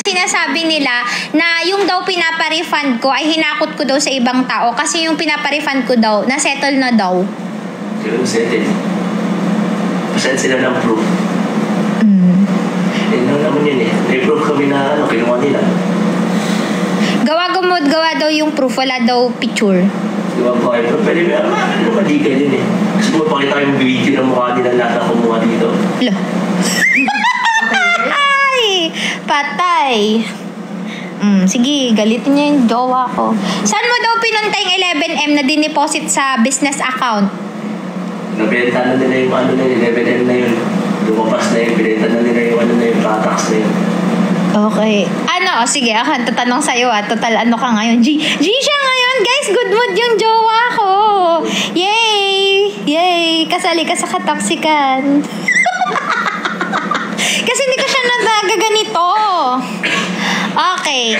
sinasabi nila na yung daw pinapa-refund ko ay hinakot ko daw sa ibang tao kasi yung pinapa-refund ko daw, na-settle na daw. Sino settle? Pasend sila ng proof. Ano naman yun eh. May proof kami na kinuha nila. Gawa daw yung proof, wala daw picture. Diba po kayo? Pero pwede ba? Ano maligal yun eh. Kasi mo pakita yung video ng mukha nila lahat na kumuha dito. Lo. Ay! Patay! Sige, galitin niya yung jowa ko. Saan mo daw pinunta yung 11M na dineposit sa business account? Nabenta na nila yung 11M na yun. Lumabas na yun, binenta na nila yung yung products na yun. Okay. Sige, ako tatanong sa'yo Total, ka ngayon? G siya ngayon, guys. Good mood yung jowa ko. Yay! Yay! Kasali ka sa katoksikan. Kasi hindi ko siya nagaganito. Okay.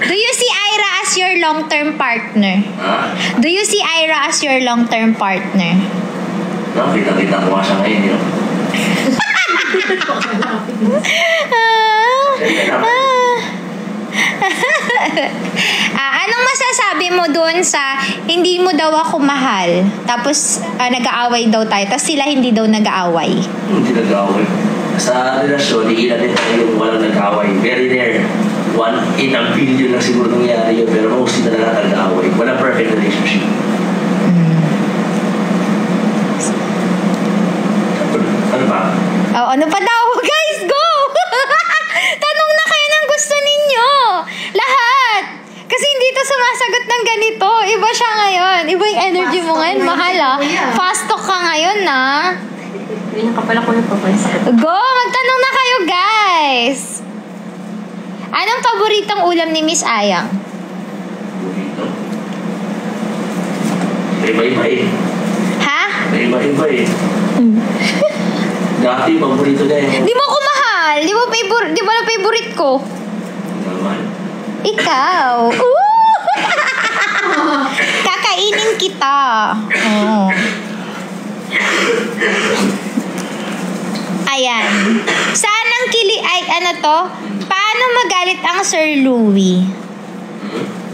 Do you see Ira as your long-term partner? Do you see Ira as your long-term partner? Kita ko nga siya ngayon yun. Anong masasabi mo doon sa hindi mo daw ako mahal tapos nag-aaway daw tayo tapos sila hindi daw nag-aaway? Hindi nag-aaway. Sa relasyon, ilan din tayo yung walang nag-aaway. Very rare. 1 in a billion lang siguro nangyari yun, pero mostly na lang nag-aaway. Walang perfect relationship. Ano ba? Ano pa daw? Guys, go! Tanong na kayo ng gusto ninyo. Lahat. Kasi hindi to sumasagot ng ganito. Iba siya ngayon. Iba yung energy mo ngayon. Mahal Fast talk ka ngayon Ganyan ka pala ko yung papansa. Go! Magtanong na kayo, guys. Anong paboritong ulam ni Miss Ayang? Paborito? Iba-iba eh. Ha? Iba-iba eh. Dati, paborito niya eh. Di mo ako mahal. Di ba na favorite ko? Naman. Ikaw. Kakainin kita. Ayan. Saan ang paano magalit ang Sir Louie?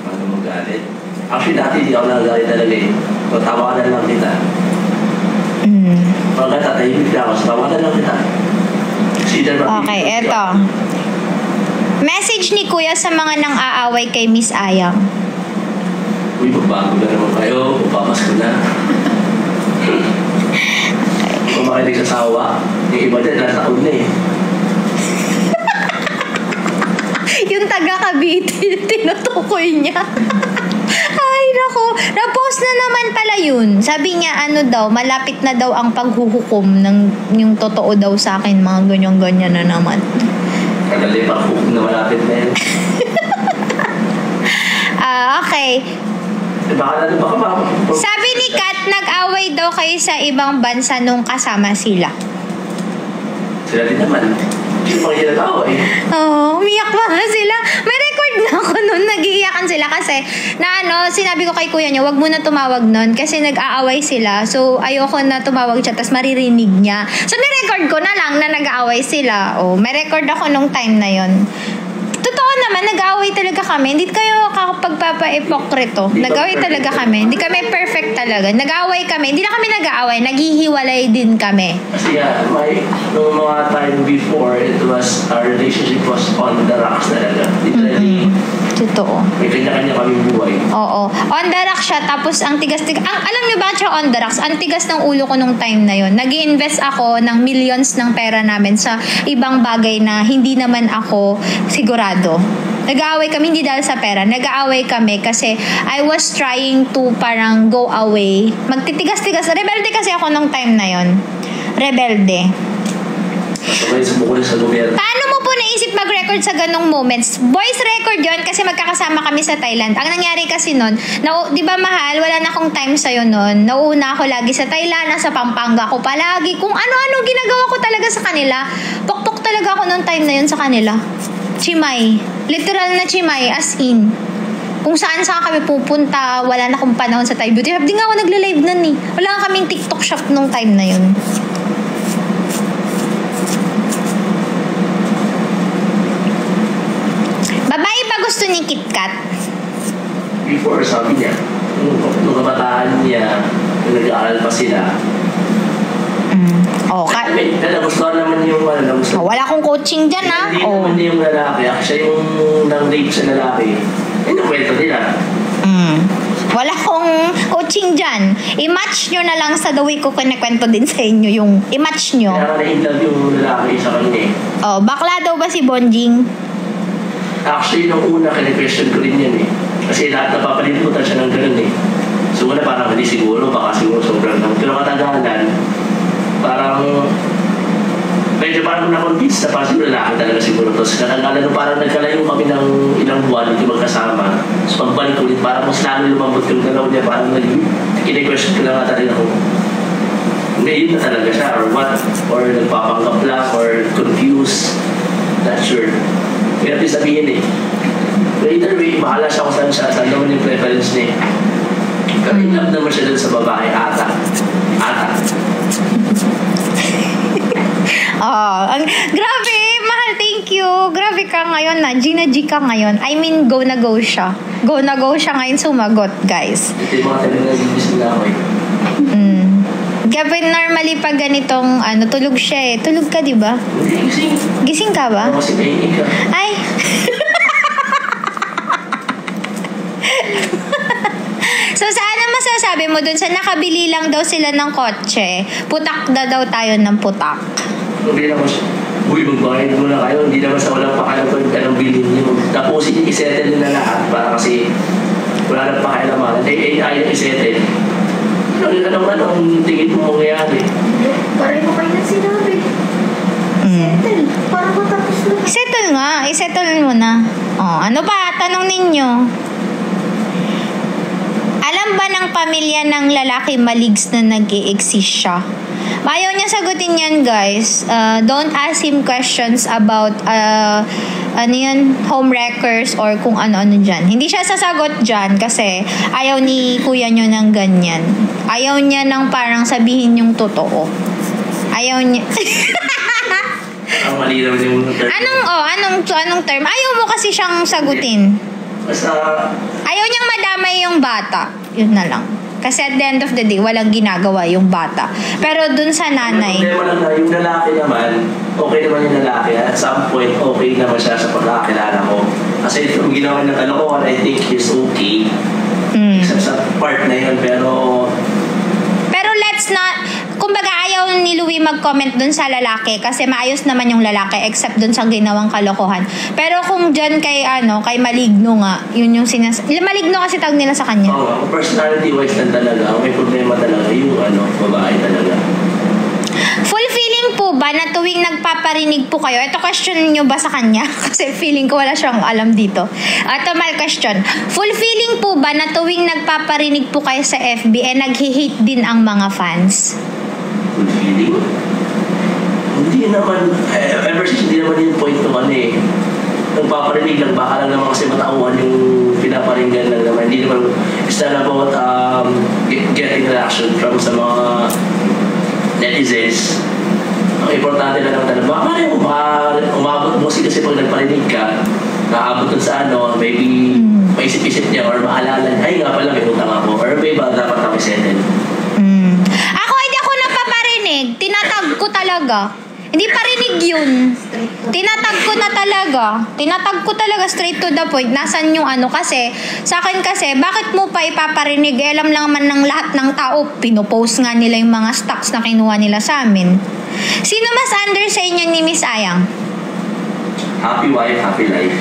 Paano magalit? Actually, dati di ako nagagalit talaga eh. So, tawanan lang kita. Pagka tatahimik na ako, so tawanan lang kita. Okay, eto. Message ni Kuya sa mga nang-aaway kay Miss Ayang. Uy, magbago na naman kayo. Papas ko na. Kung makinig sa sawa, yung iba dyan, nataon na eh. Yung taga-Cavite, tinutukoy niya. Ay, naku. Na-post na naman pala yun. Sabi niya, malapit na daw ang paghuhukom ng yung totoo daw sa akin. Mga ganyan-ganyan na naman. Kadali pa hukom na malapit na yun. Okay. Sabi ni Kat, nag-away daw kayo sa ibang bansa nung kasama sila. Sila din naman. Hindi pa kayo nag-away. Umiyak pa nga sila. May record na ako nun. Nag-iiyakan sila kasi sinabi ko kay kuya niya, wag mo na tumawag nun kasi nag-aaway sila. So, ayoko na tumawag siya tapos maririnig niya. So, ni-record ko na lang na nag-aaway sila. May record ako nung time na yon. Totoo naman, nag-aaway talaga kami. Hindi kayo kakapagpapa-epokrito. Nag-aaway talaga kami. Hindi kami perfect talaga. Nag-aaway kami. Hindi na kami nag-aaway. Naghihiwalay din kami. Kasi noong mga time before, our relationship was on the rocks talaga. Literally. Totoo. May kanya-kanya kami buhay. Oo. On the rocks siya. Tapos ang tigas-tigas. Alam niyo ba siya on the rocks? Ang tigas ng ulo ko nung time na yon. Nag-i-invest ako ng millions ng pera namin sa ibang bagay na hindi naman ako sigurado. Nag-aaway kami hindi dahil sa pera. Nag-aaway kami kasi I was trying to parang go away. Magtitigas-tigas. Rebelde kasi ako nung time na yon. Rebelde. Paano mo po naisip mag-record sa ganong moments? Voice record yon kasi magkakasama kami sa Thailand. Ang nangyari kasi nun, di ba mahal, wala na akong time sa'yo nun. Nauuna ako lagi sa Thailand, nasa Pampanga ko palagi. Kung ano-ano ginagawa ko talaga sa kanila. Pokpok talaga ako nung time na yun sa kanila. Chimay. Literal na chimay, as in. Kung saan kami pupunta, wala na akong panahon sa Thai Beauty Shop. Di nga ako nagle-live nun eh. Wala kaming TikTok shop nung time na yun. before, sabi niya, nung kabataan niya, nung nag-aaral pa sila, nagustuhan naman yung wala akong coaching dyan, ha? Hindi naman niya yung lalaki. Siya yung nang-rape sa lalaki. Yung kwento nila. Wala akong coaching dyan. I-match nyo na lang sa the way ko kinikwento din sa inyo yung i-match nyo. Kaya na-in-love yung lalaki sa kanya bakla daw ba si Bonjing? Actually, nung una, kine-question ko rin yan Kasi lahat napapalimutan siya ng ganun So una parang hindi siguro, baka siguro sobrang lang. Pero katagalan, parang medyo parang na-convince na parang siguro lalaki talaga siguro. Tapos katagalan nung parang nagkalayo kami ng ilang buwan, hindi magkasama. So pagbalik ulit, parang mas lalo lumambot yung dalaw niya, parang kine-question ko lang nga talaga kung ngayon na talaga siya or what, or nagpapanggap lang or confused, not sure. Kaya natin sabihin But either way, bahala siya kung saan naman yung preference niya. Pero in love naman siya dun sa babae, ata. Grabe, mahal, thank you. Grabe ka ngayon na. Gina G ka ngayon. I mean, go na go siya. Go na go siya ngayon sumagot, guys. Ito yung mga talagang nag-ibis na ako Gabi, normally pag ganitong, tulog siya Tulog ka, di ba? Hindi, gising. Gising ka ba? Kasi kainin ka. Ay! So, saan ang masasabi mo dun sa nakabili lang daw sila ng kotse? Putak na daw tayo ng putak. Hindi naman siya. Uy, magbayad muna kayo. Hindi naman sa walang pakialam kung anong bilhin niyo. Tapos, i-settle nila lahat para kasi wala nang pakialaman. Ayaw i-settle. Anong tingin mo mangyayari? Pareho kayo na sinabi. Settle. Parang matapos na. Settle nga. I-settle mo na. Ano pa? Tanong ninyo. Alam ba ng pamilya ng lalaki maligs na nag-i-exist siya? Ayaw niya sagutin yan, guys. Don't ask him questions about home wreckers or kung ano-ano dyan. Hindi siya sasagot dyan kasi ayaw ni kuya nyo ng ganyan. Ayaw niya ng parang sabihin yung totoo. Ayaw niya. Ang mali naman yung term. Anong term? Ayaw mo kasi siyang sagutin. Basta ayaw niyang madamay yung bata. Yun na lang. Kasi at the end of the day, walang ginagawa yung bata. Pero dun sa nanay... Yung lalaki naman, okay naman yung lalaki. At some point, okay naman siya sa pagkakilala ko. Kasi kung ginawa ng kalokohan, I think he's okay. Except sa part na yun, pero let's not... Kumbaga, ayaw ni Louie mag-comment dun sa lalaki kasi maayos naman yung lalaki except dun sa ginawang kalokohan. Pero kung dyan kay Maligno nga, yun yung Maligno kasi tawag nila sa kanya. Personality-wise na talaga, may problema talaga yung babae talaga. Fulfilling po ba na tuwing nagpaparinig po kayo? Ito question nyo ba sa kanya? Kasi feeling ko wala siyang alam dito. Ito mal question. Fulfilling po ba na tuwing nagpaparinig po kayo sa FB naghi-hate din ang mga fans? Fulfilling? Hindi naman. Ever since hindi naman yung point ng nagpaparinig lang. Baka lang naman kasi matauhan yung pinaparinggan lang naman. Hindi naman. It's not about getting reaction from sa mga netizens. Ang importante na lang talaga, umabot mo kasi pag nagparinig ka, naabot dun sa maybe maisip-isip niya or maalala niya, ay nga pala may utang ako, or may ba dapat ako settle. Ako hindi ako napaparinig, tinatag ko talaga. Hindi parinig yun. Tinatag ko talaga straight to the point. Nasaan yung kasi, sa akin kasi, bakit mo pa ipaparinig? Alam lang man ng lahat ng tao, pinopost nga nila yung mga stocks na kinuha nila sa amin. Sino mas under sa inyo ni Miss Ayang? Happy wife, happy life.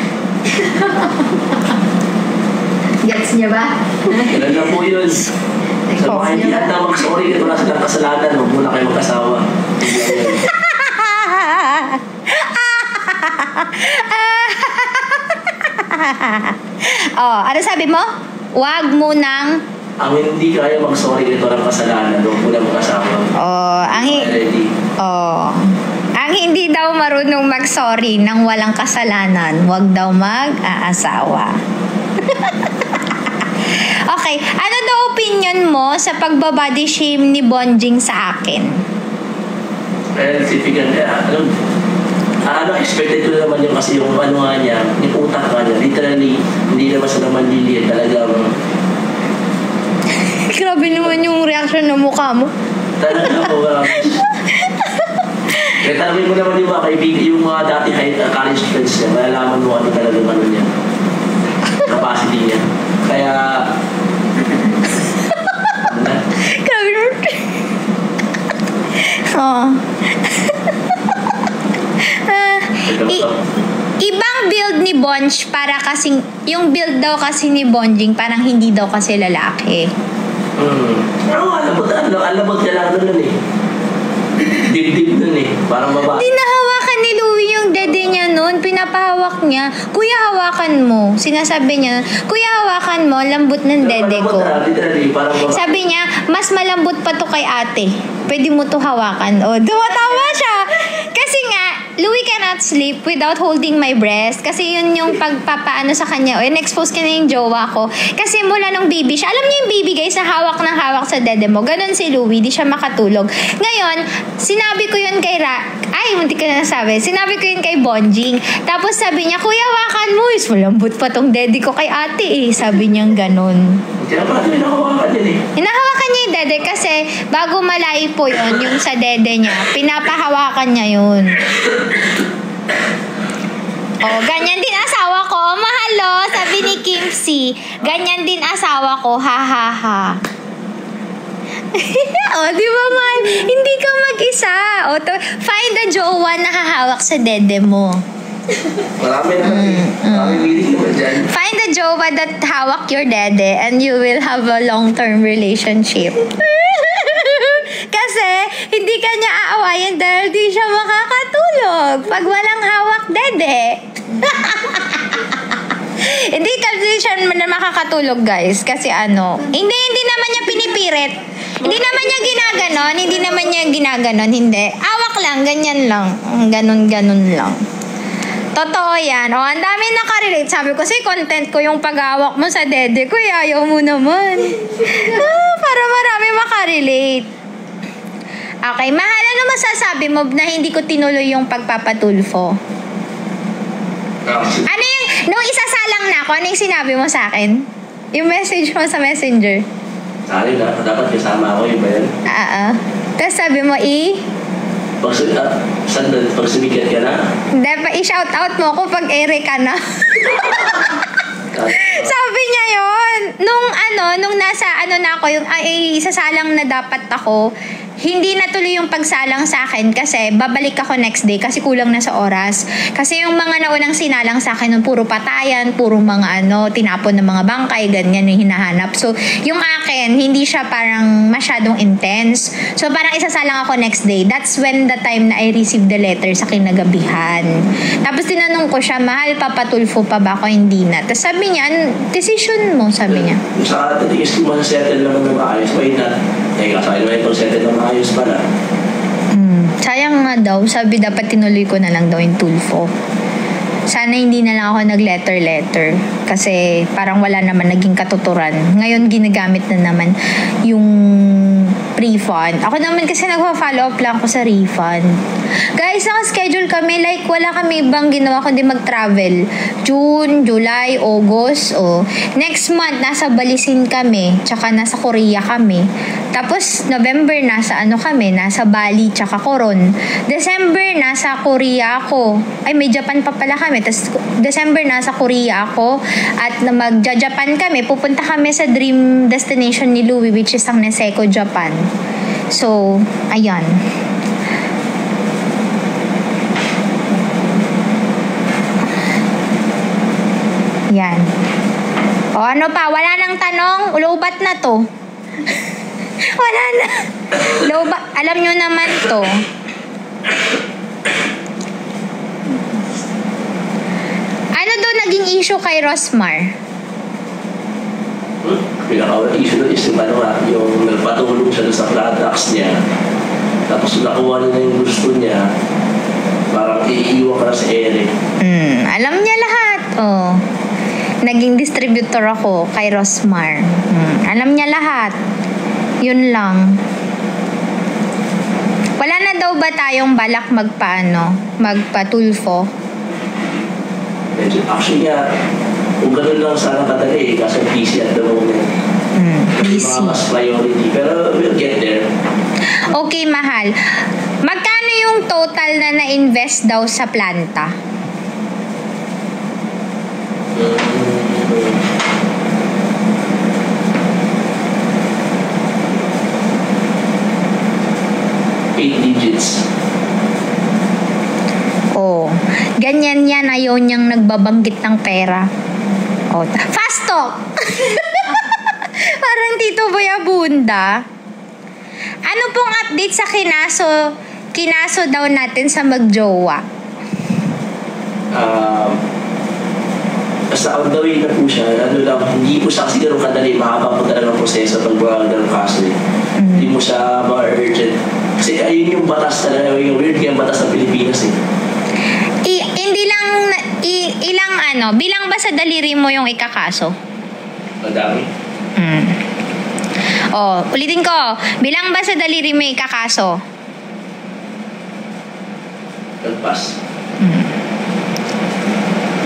Gets niya ba? Ganun lang po yun. Sa mga hindi handa mag-sorry, wala silang kasalanan, huwag muna kayo mag-asawa. Ano sabi mo? Wag mo nang ang hindi kaya mag-sorry ito ng kasalanan, huwag mo na mag-asawa. Ang hindi daw marunong mag-sorry nang walang kasalanan, wag daw mag-aasawa. Okay, ano daw opinion mo sa pagbabody shame ni Bonjing sa akin? Well, sipigan expected ko na naman yung kasi yung ano nga niya, yung utak nga niya, literally, hindi naman sa naman liliit, talagang Grabe naman yung reaction ng mukha mo. talagang kaya tanongin mo naman yung mga kaibigan, yung mga dati college friends niya, malalaman mo ano talagang ano niya, capacity niya. Kaya, ano na? Grabe naman. Oo. Ibang build ni Bonj para kasing, yung build daw kasi ni Bonjing parang hindi daw kasi lalaki. Pero alabot ka lang nun eh. Dibdib nun eh. Parang babae. Hindi nahawakan ni Louie yung dede niya nun. Pinapahawak niya. Kuya, hawakan mo. Sinasabi niya, Kuya, hawakan mo. Lambot ng dede ko. Literally, parang babae. Sabi niya, mas malambot pa to kay ate. Pwede mo to hawakan. O, tumatawa siya. Kasi nga, Louie cannot sleep without holding my breast. Kasi yun yung pagpapaano sa kanya. O, in-expose ka na yung jowa ko. Kasi mula nung baby siya, alam niyo yung baby guys, na hawak ng hawak sa dede mo. Ganon si Louie, di siya makatulog. Ngayon, sinabi ko yun kay munti ka na nasabi. Sinabi ko yun kay Bonjing. Tapos sabi niya, Kuya, hawakan mo. Is malambot pa tong dede ko kay ate eh. Sabi niya ganon. Kaya pa natin hinahawakan yan eh. Hinahawakan niya yung dede kasi bago malay po yun, yung sa dede niya, pinapahawakan niya yun. Oh, ganyan din asawa ko. Mahalo, sabi ni Kimsey. Ganyan din asawa ko. Ha, ha, ha. Oh, di ba man? Hindi ka mag-isa. Oh, find a jowa na hahawak sa dede mo. Marami naman eh. Marami meaning naman dyan. Find a jowa that hawak your dede and you will have a long-term relationship. Kasi, hindi ka niya aawayin dahil di siya makakatulog pag walang hawak dede. Hindi kasi siya makakatulog, guys. Kasi hindi naman niya pinipirit. Hindi naman niya ginaganon. Hindi. Awak lang, ganyan lang. Ganon lang. Totoo yan. O, ang dami nakarelate. Sabi ko, content ko yung pag-awak mo sa dede ko. Ayaw mo naman. Para marami makarelate. Okay, mahal, ano masasabi mo na hindi ko tinuloy yung pagpapatulfo? Ano yung, nung isasalang na ako, ano yung sinabi mo sa akin? Yung message mo sa messenger. Sa akin na, dapat kasama ako yung bayan. Tapos sabi mo, pag sumikat ka na? Hindi, i-shout out mo ako pag ere ka na. Sabi niya yon nung nasa na ako, yung isasalang na dapat ako, hindi natuloy yung pagsalang sa akin kasi babalik ako next day kasi kulang na sa oras. Kasi yung mga naunang sinalang sa akin, puro patayan, puro mga tinapon ng mga bangkay, ganyan yung hinahanap. So, yung akin, hindi siya parang masyadong intense. So, parang isasalang ako next day. That's when the time na I received the letter sa kinagabihan. Tapos tinanong ko siya, mahal, papatulfo pa ba ako? Hindi na. Tapos sabi niya, decision mo, sabi niya. Sa tatingis ko, masasettle naman ng maayos. Why not? Teka, sa akin naman settle ng maayos pala. Sayang nga daw. Sabi dapat tinuloy ko na lang daw yung tulfo. Sana hindi na lang ako nag-letter. Kasi parang wala naman naging katuturan. Ngayon ginagamit na naman yung refund. Ako naman kasi nagpa-follow up lang ako sa refund. Guys, naka-schedule kami. Like, wala kami ibang ginawa kundi mag-travel. June, July, August. Next month, nasa Balisin kami. Tsaka nasa Korea kami. Tapos, November, nasa kami. Nasa Bali, tsaka Coron. December, nasa Korea ako. Ay, may Japan pa pala kami. Tapos, December, nasa Korea ako. At mag-Japan kami. Pupunta kami sa dream destination ni Louie, which is ang Niseko, Japan. So, ayan. Yan. O, ano pa? Wala nang tanong? Ulobat na to. Wala na. Alam nyo naman to. Ano daw naging issue kay Rosmar? Pinaka-issue doon is yung nagpatulong siya sa products niya. Tapos nakuha niya na yung gusto niya. Parang iiwan ka na sa ere. Alam niya lahat. Naging distributor ako kay Rosmar. Alam niya lahat. Yun lang. Wala na daw ba tayong balak magpatulfo? medyo, actually nga, kung ganun lang sana kadali kasi busy at the moment. Busy. Mga mas priority, pero we'll get there. Okay, mahal. Magkano yung total na na-invest daw sa planta? Eight digits. Oh, ganyan yan. Ayaw niyang nagbabanggit ng pera. Oh, fast talk! Parang Tito Boy Abunda. Ano pong update sa kinaso daw natin sa magjowa? Basta on the way na po siya, ano lang, hindi po siya kasi ganun kadali, mahaba po talaga ang proseso pag ng kaso eh. Hindi mo siya ma-urgent. Kasi ayun yung batas talaga, yung weird yung batas ng Pilipinas eh. Hindi lang, bilang ba sa daliri mo yung ikakaso? Madami. Oh, ulitin ko, bilang ba sa daliri mo yung ikakaso? Nagpas.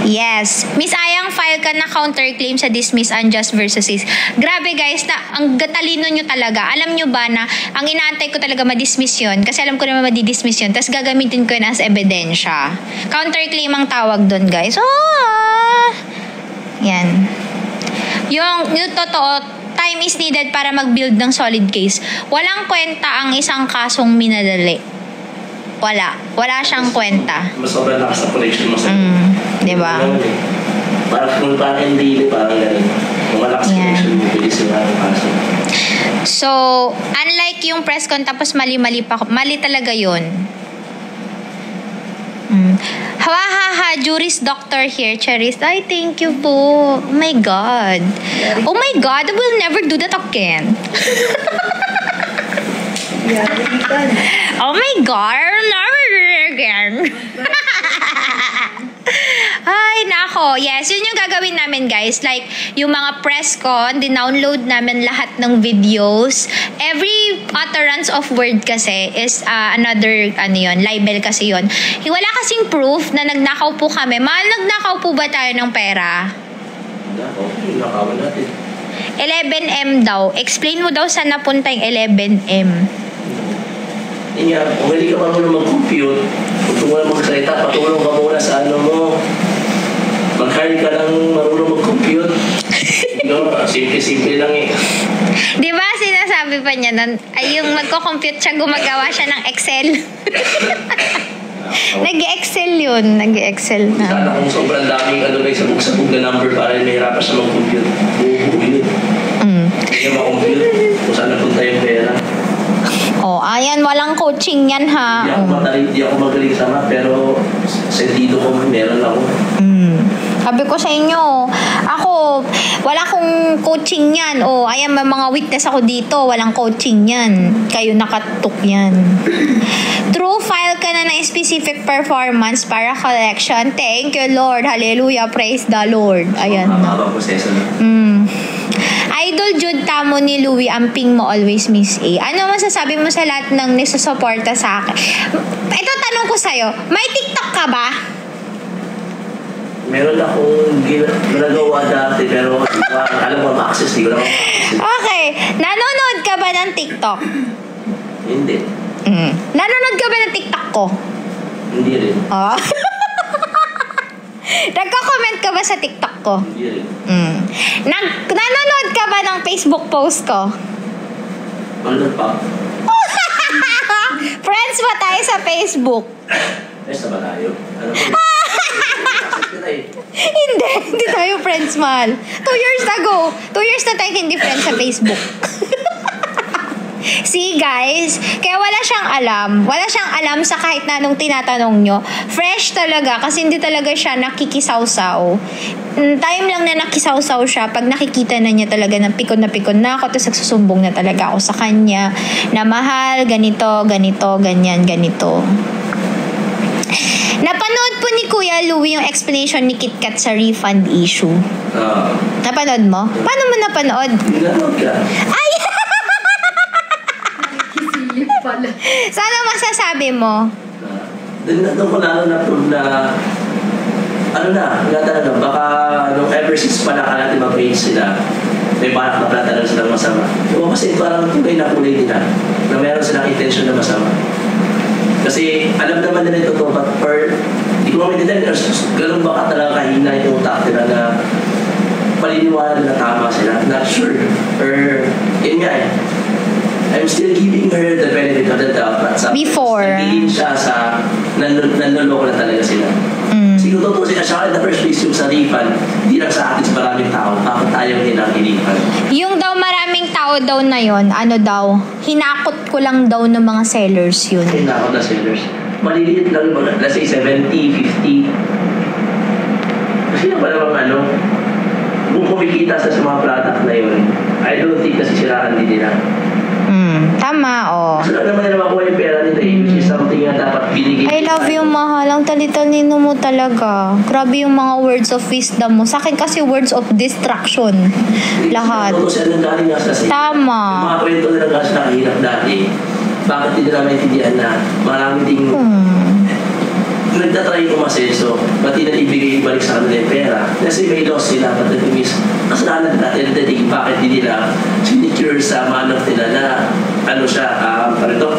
Yes. Miss Ayang, file ka na counterclaim sa dismiss unjust versus is. Grabe guys, ang gatalino nyo talaga. Alam nyo ba na ang inaantay ko talaga madismiss yun kasi alam ko naman madidismiss yun tapos gagamitin ko yun as ebidensya. Counterclaim ang tawag doon guys. Oh! Yan. Yung totoo, time is needed para mag-build ng solid case. Walang kwenta ang isang kasong minadali. Wala siyang kwenta. Mas sobrang lakas na connection mo sa diba? Parang hindi, parang ganun. Kung malakas connection mo, bilis yung ang kaso. So, unlike yung press con, tapos mali talaga yun. Hawahaha, juris doctor here, Charis. Ay, thank you po. Oh my God. Oh my God, I will never do that again. Oh my God, I'll never do it again. Ay, nako. Yes, yun yung gagawin namin, guys. Like, yung mga press con, dinownload namin lahat ng videos. Every utterance of word kasi is another, libel kasi yun. Wala kasing proof na nagnakaw po kami. Nagnakaw po ba tayo ng pera? Nakawan natin. 11M daw. Explain mo daw saan napunta yung 11M. Yun nga, kung hindi ka marunong mag-compute, kung mo lang magsalita, patulong ka muna sa mo. Mag-hire ka lang marunong mag-compute. Simple-simple lang eh. Di ba sinasabi pa niya nun, ay yung magko-compute siya, gumagawa siya ng Excel. Nag-Excel yun. Nag-Excel na. Sana kung sobrang daming sabog-sabog na number para mahirapan siya mag-compute. Buo-buo yun. Hindi niya mag-compute kung saan napunta yung pera. Oh, ayan, walang coaching yan ha. Hindi ako magaling sa math, pero sentido ko meron ako. Sabi ko sa inyo, ako, wala akong coaching yan. Oh, ayan, may mga weakness ako dito, walang coaching yan. Kayo nakatuk yan. True, file ka na ng specific performance para collection. Thank you, Lord. Hallelujah. Praise the Lord. Ayan. Habang proseso na. Idol Jude Tamo ni Louie, amping mo always Miss A. Ano masasabi mo sa lahat ng nisusuporta sa akin? Ito tanong ko sa'yo, may TikTok ka ba? Meron akong ginagawa dati pero alam mo ma-access, di ko lang ma-access. Okay, nanonood ka ba ng TikTok? Hindi. Nanonood ka ba ng TikTok ko? Hindi rin. Oh. Nagko-comment ka ba sa TikTok ko? Hindi rin. Nanonood ka ba ng Facebook post ko? Ano pa? Friends ba tayo sa Facebook? Sa ba tayo? Ano pa? Hindi tayo friends, mahal. 2 years ago. 2 years na tayo hindi friends sa Facebook. See, guys, kaya wala siyang alam. Wala siyang alam sa kahit na anong tinatanong nyo. Fresh talaga kasi hindi talaga siya nakikisawsaw. Time lang na nakisawsaw siya pag nakikita na niya talaga na pikon na ako tapos nagsusumbong na talaga ako sa kanya na mahal, ganito, ganyan, ganito. Napanood po ni Kuya Louie yung explanation ni KitKat sa refund issue. Napanood mo? Paano mo napanood? Nanood ka. Ay! Kisilip pala. Sana masasabi mo? Doon ko lalo na-prove na ano na talaga, baka nung ever since pala ka natin mag-page sila, may balak na pala talaga silang masama. Diba kasi parang kulay na kulay nila na meron silang intention na masama. Kasi alam naman nila ito but or hindi ko maintindihan, ganun baka talaga kahina yung utak nila na paliniwala na tama sila. Not sure. Or, yun nga eh. I'm still giving her the benefit of the doubt. Before. Nagiging siya sa nanloloko na talaga sila. Kasi kung totoo sila siya in the first place yung sarifan, hindi lang sa atin sa maraming tao, bakit ayaw nilang ilipan? Yung daw maraming tao daw na yon, ano daw, hinakot ko lang daw ng mga sellers yun. Hinakot na sellers. Maliliit lang, let's say 70, 50. Kasi yung palang kung kumikita sa mga product na yun, I don't think nasisiraan din nila. Tama, So, naman nila makuha yung pera nila which is something na dapat binigay. I love you, mahal. Ang talitalino mo talaga. Grabe yung mga words of wisdom mo. Sa akin kasi words of distraction. Lahat. Tama. Yung mga kwento nila kasi nakahirap dati. Bakit hindi nila maintindihan na maraming ding nagtatry umasenso, pati na ibigay balik sa kanila yung pera. Kasi may loss sila, but the thing is, kasalanan natin natin bakit hindi nila signature sa manok nila na parito,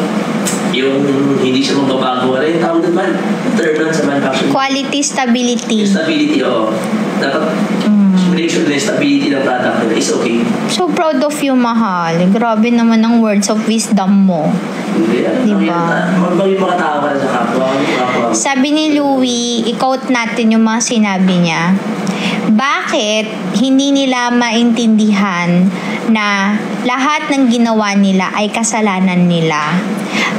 yung hindi siya magbabago. Ano yung tawag naman? Term lang sa manufacturing. Quality, stability. Stability, oo. Dapat make sure na stability ng product nila is okay. So proud of you, mahal. Grabe naman ang words of wisdom mo. Diba? Maging mga tao ka sa kapwa. Sabi ni Louie, i-quote natin yung mga sinabi niya. Bakit hindi nila maintindihan na lahat ng ginawa nila ay kasalanan nila?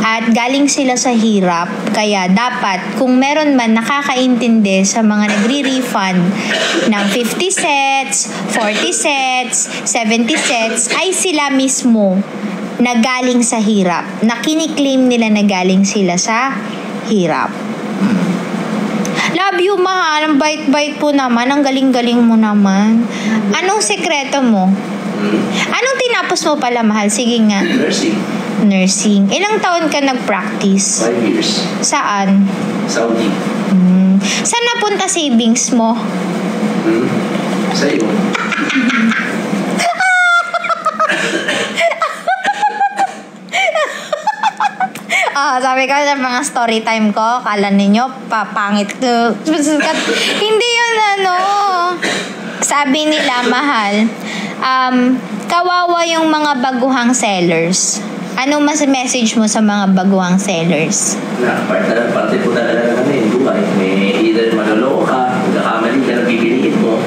At galing sila sa hirap, kaya dapat kung meron man nakakaintindi sa mga nagre-refund ng 50 sets, 40 sets, 70 sets, ay sila mismo na galing sa hirap, na kiniklaim nila na galing sila sa hirap. Love you, mahal. Ang bait-bait po naman. Ang galing-galing mo naman. Anong sekreto mo? Anong tinapos mo pala, mahal? Sige nga. Nursing. Ilang taon ka nag-practice? 5 years. Saan? Saudi. Saan napunta savings mo? Sa iyo. Sabi ko sa mga story time ko, kala ninyo, papangit ko. Hindi yun Sabi nila, mahal, kawawa yung mga baguhang sellers. Anong mas message mo sa mga baguhang sellers? Parte po talaga naman yung buhay. May either manuloko ka, magkakamali ka, pipiliin mo.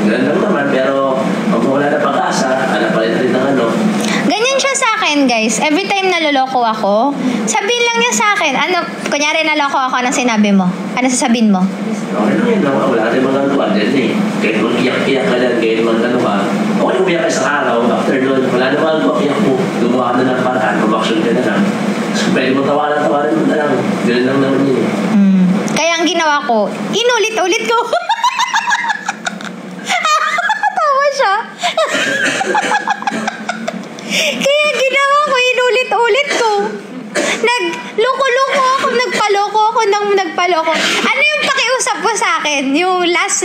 Ganun lang naman, pero pag wala na pag-asa, pa rin ng Ganyan siya sa akin, guys. Every time naloloko ako, sabihin lang niya sa akin. Kunyari naloko ako, anong sinabi mo? Ano sasabihin mo? Okay lang yun. Wala rin mga luwag din eh. Kahit mag-iyak-iyak ka lang, kahit mag-ka. Okay, umiyak ka sa araw, after nun, wala naman mag-iyak mo. Gumawa ka na ng paraan, mag-action ka na lang. So, pwede mo tawanan mo na lang. Ganun lang naman yun eh. Kaya ang ginawa ko, inulit-ulit ko. Tawa siya. Kaya ginawa ko, inulit-ulit ko. Nagloko-loko ako, nagpaloko ako ng nagpaloko. Ano yung pakiusap mo sa akin? Yung last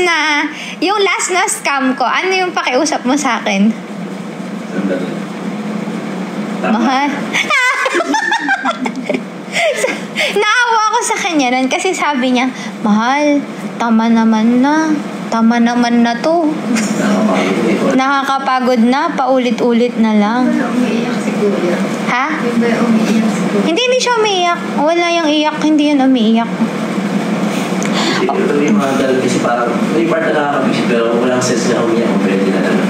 na scam ko. Ano yung pakiusap mo sa akin? Mahal. Naawa ako sa kanya nun kasi sabi niya, mahal, tama naman na to. Nakakapagod na, paulit-ulit na lang. Umiiyak si Kuya. Ha? Yung ba umiiyak si Kuya? Hindi siya umiiyak. Wala yung iyak, hindi yan umiiyak. Siguro yung mga dalawa kasi parang may part na nakakabisi pero walang sense na umiyak kung pwede na naman.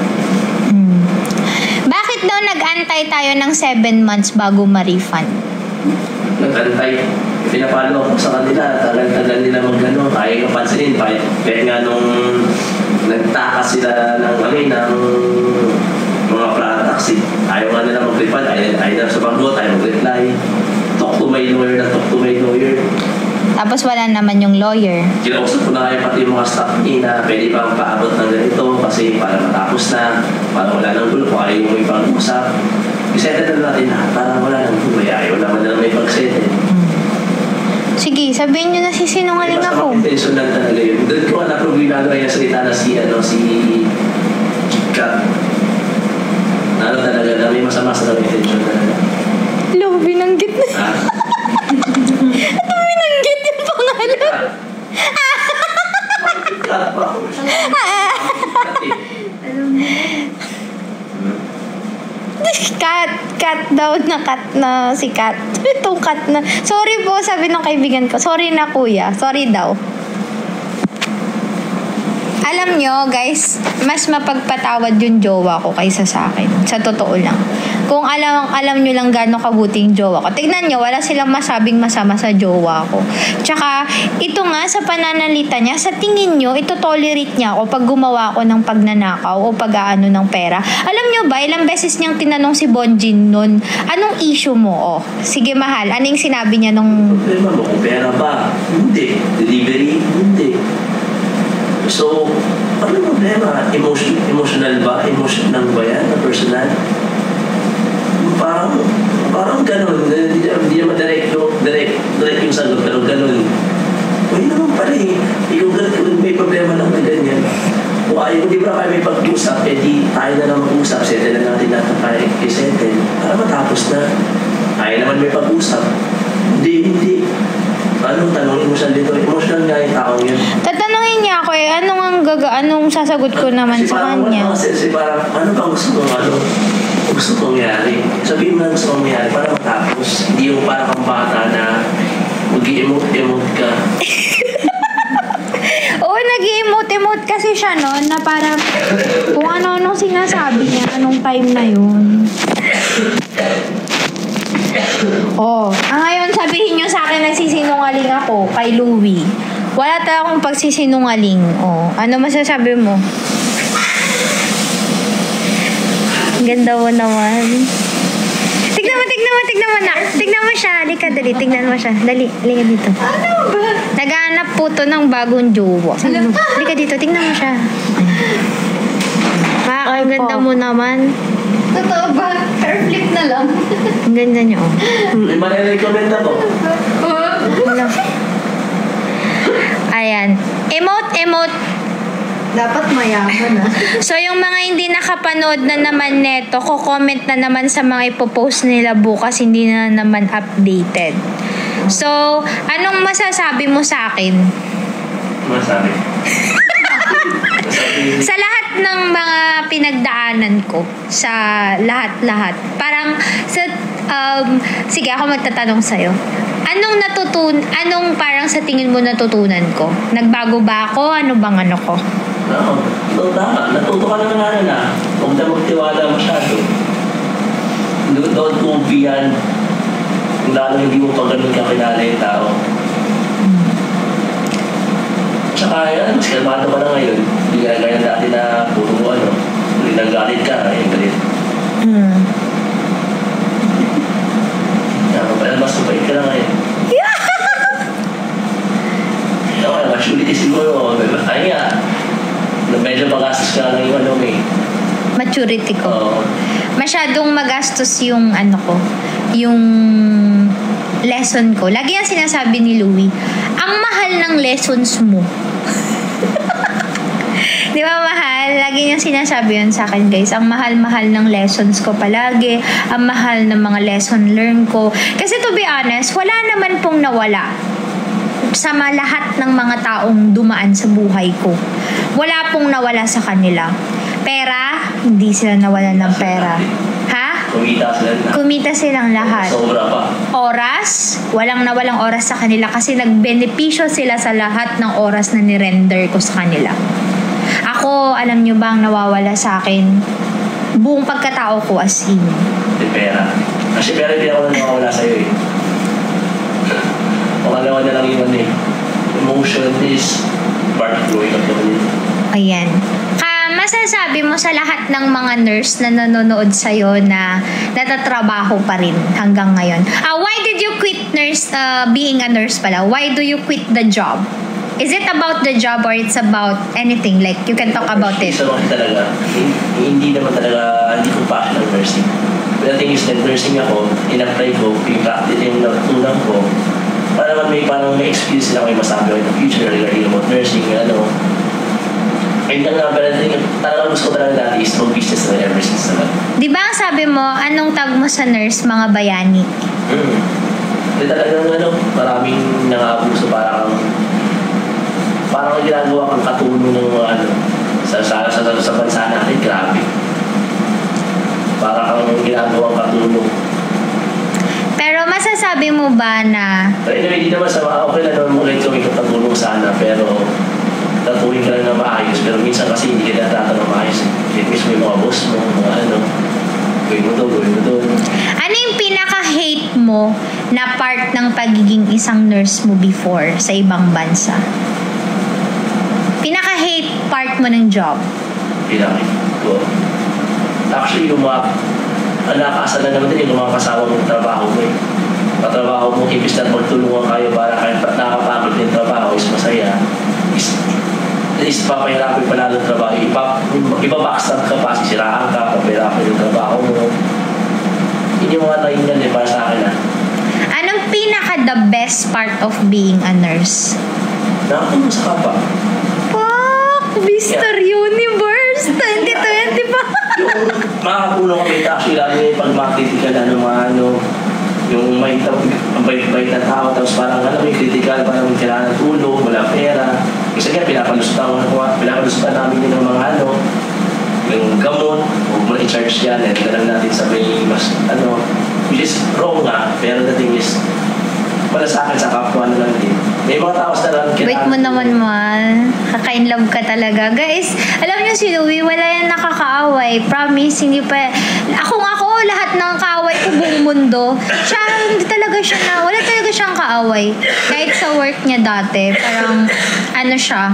Bakit daw nag-antay tayo ng 7 months bago ma-refund? Nag-antay. Pinapalo ako sa kanila. Tagal-tagal nila mag-ano. Kaya yung pansinin. Kahit nga nung nagtakas sila ng mga products. Ayaw nga nila mag-refund. Ayaw sa bagot. Ayaw mag-reply. Talk to my lawyer. Tapos wala naman yung lawyer. Kinausap ko na kayo pati yung mga staff niya na pwede bang paabot ng ganito kasi para matapos na, para wala nang gulo, kung ayaw mo'. I-settle na natin na para wala nang gulo. Ayaw naman na may pag-settle. Sige, sabihin nyo na sisinungaling ako. Mas intentional talaga yun. Doon ko na-prove yung nagawin na salita na si Kat. Ano talaga na may masama sa intention talaga. Hello, binanggit na. Ano binanggit yung pangalan? Kat pa ako. Kat daw na kat na si Kat. Itong kat na. Sorry po, sabi ng kaibigan ko. Sorry na kuya. Sorry daw. Alam nyo, guys, mas mapagpatawad yung jowa ko kaysa sa akin. Sa totoo lang. Kung alam nyo lang gano'ng kabuti yung jowa ko. Tignan nyo, wala silang masabing masama sa jowa ko. Tsaka, ito nga, sa pananalita niya, sa tingin nyo, ito tolerate niya ako pag gumawa ko ng pagnanakaw o pag-aano ng pera. Alam nyo ba, ilang beses niyang tinanong si Bonjin nun, anong issue mo? Oh, sige mahal, anong sinabi niya nung... Problema mo, kung pera ba? Hindi. Delivery? Hindi. So, ano yung problema? Emotional ba? Emotional ba yan? Na personal? Parang ganun. Hindi naman direct yung sagot, pero ganun. May naman pala eh. Yung may problema lang na ganyan. Kung ayaw, di ba kayo may pag-usap, di tayo na lang mag-usap, settle na natin natin tayo i-settle. Para matapos na. Ayaw naman may pag-usap. Hindi. Tanongin mo siya dito. Emotional nga yung taong yun. Tatanungin niya ako eh, anong sasagot ko naman sa kanya? Kasi parang, ano ba gusto mong mangyari? Sabihin mo na gusto mong mangyari para matapos. Hindi yung parang kang bata na mag-i-emote ka. Oo, nag-i-emote kasi siya noon na parang kung ano-anong sinasabi niya, anong time na yun. Ngayon sabihin nyo sa akin nagsisinungaling ako kay Louie. Wala talaga akong pagsisinungaling. Ano masasabi mo? Ganda mo naman. Tignan mo na. Tignan mo siya. Halika, dali. Tignan mo siya. Dali, halika dito. Ano ba? Naghahanap po to ng bagong jowa. Halika dito, tignan mo siya. Ang ganda mo naman. Totoo ba? Hair flip na lang. Ang ganda niyo. May marirecommend ako. Wala. Ayan. Emote. Dapat mayaman ah. So, yung mga hindi nakapanood na naman neto, ko-comment na naman sa mga ipopost nila bukas, hindi na naman updated. So, anong masasabi mo sa akin? Masabi. Sa lahat ng mga pinagdaanan ko, sa lahat-lahat, parang, sige, ako magtatanong sa'yo. Anong parang sa tingin mo natutunan ko? Nagbago ba ako? Ano bang ano ko? Oo, tama. Natuto ka naman na. Huwag na magtiwala masyado. Don't go beyond. Lalo hindi mo pa ganun kakilala yung tao. Tsaka yan, mas kalmado ka na ngayon. Hindi ka gaya dati na puro nagalit ka, galit. Mas mabait ka na ngayon. Okay, maturity siguro. Ay nga, medyo magastos ka lang yung Maturity ko. Oo. Masyadong magastos yung yung lesson ko. Lagi yan sinasabi ni Louie, ang mahal ng lessons mo. Di ba mahal? Lagi niyang sinasabi yun sa akin, guys. Ang mahal-mahal ng lessons ko palagi. Ang mahal ng mga lesson learn ko. Kasi to be honest, wala naman pong nawala sa lahat ng mga taong dumaan sa buhay ko. Wala pong nawala sa kanila. Pera, hindi sila nawalan ng pera. Ha? Kumita silang lahat. Sobra pa. Oras, walang nawalang oras sa kanila kasi nagbenepisyo sila sa lahat ng oras na nirender ko sa kanila. Ako, alam nyo ba ang nawawala sa akin? Buong pagkatao ko as in. Pera. Kasi pera hindi ako na nawawala sa'yo eh. Pangalawa na lang yun eh. Emotion is part of growing up naman yun. Ayan. Masasabi mo sa lahat ng mga nurse na nanonood sa'yo na natatrabaho pa rin hanggang ngayon. Why did you quit being a nurse pala? Why do you quit the job? Is it about the job or it's about anything? Like, you can talk about it. So, talaga, hindi naman talaga, hindi ko passion ng nursing. But the thing is, nag-nursing ako, in-apply ko, yung natutunan ko, para naman may experience sila, may masabi ko in the future regarding about nursing, ano. Ayun lang nga, pero talagang gusto ko talaga dati is mag-business na ever since naman. Di ba ang sabi mo, anong tag mo sa nurse, mga bayani? Hindi talagang maraming nangabuso, parang ginagawa kang katulong ng sa bansa natin, grabe. Parang ginagawa kang katulong. Pero masasabi mo ba na... Pero anyway, di naman sa mga okay na naman mo rin kami katulong sana, pero tatuwin ka lang na maayos. Pero minsan kasi hindi ka natatanong maayos. Mismo yung mga boss mo, mga gawin mo to. Ano yung pinaka-hate mo na part ng pagiging isang nurse mo before sa ibang bansa? Pinaka-hate part mo ng job? Pinaka-hate ko. Actually, yung mga nakakasal na naman din yung mga kasama mong trabaho mo eh. Katrabaho mo, ibig na magtulungan kayo para kahit nakapagod din trabaho is masaya. Is papahirapin pa lalo trabaho. Iba-backstab ka pa, sisiraan ka, papahirapin yung trabaho mo. Yun yung mga time yan para sa akin Anong pinaka-the best part of being a nurse? Nakatulong sa kapwa. Fuck! Mr. Universe 2020 pa! Yung makakatulong kami actually lalo yung pag makritikal ng mga yung may bait na tao, tapos parang yung critical, parang kailangan ng tulong, wala pera. Kasi nga, pinapalusutan namin din ng mga yung gamot, huwag mo na i-charge yan, dalang natin sa may mas, which is wrong nga, pero the thing is, para sa akin, sa kapwa na lang din. May mga tao sa lang Wait mo naman, Mal. Kaka-inlove ka talaga. Guys, alam niyo si Louie, wala yan nakakaaway. Promise, hindi pa... Ako, lahat ng kaaway ko buong mundo. Siya, wala talaga siyang kaaway. Kahit sa work niya dati, parang, siya,